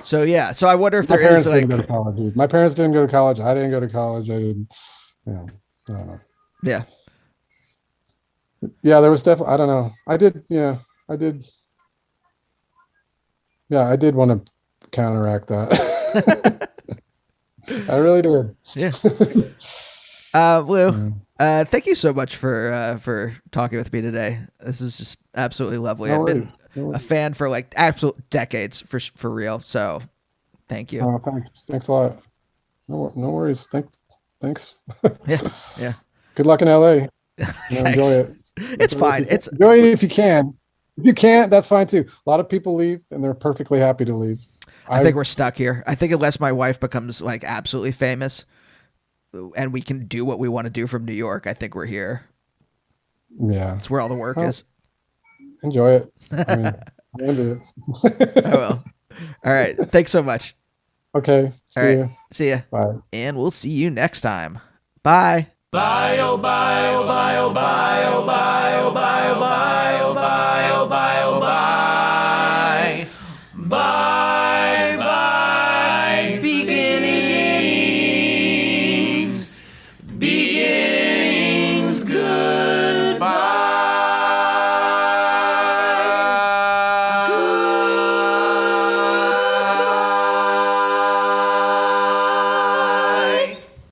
So yeah, so I wonder if my there parents is like didn't go to college. Either. My parents didn't go to college. I didn't go to college. I didn't. I don't know. Yeah. Yeah, there was definitely. I don't know. I did. Yeah, I did. Yeah, I did want to counteract that. I really did. Yeah. Lou. Thank you so much for talking with me today. This is just absolutely lovely. I've been a fan for like absolute decades for real. So thank you. Oh, thanks a lot. No worries. Thanks. Yeah. Good luck in LA. Enjoy it. It's fine. Enjoy it if you can. If you can't, that's fine too. A lot of people leave and they're perfectly happy to leave. I think we're stuck here. I think unless my wife becomes like absolutely famous and we can do what we want to do from New York, I think we're here. Yeah. It's where all the work is. Enjoy it. I mean, I into it. I will. All right. Thanks so much. Okay. See you. See ya. Bye. And we'll see you next time. Bye. Bye, oh, bye, oh, bye, oh, bye, oh, bye, oh, bye, oh, bye, oh, bye, oh, bye, oh, bye.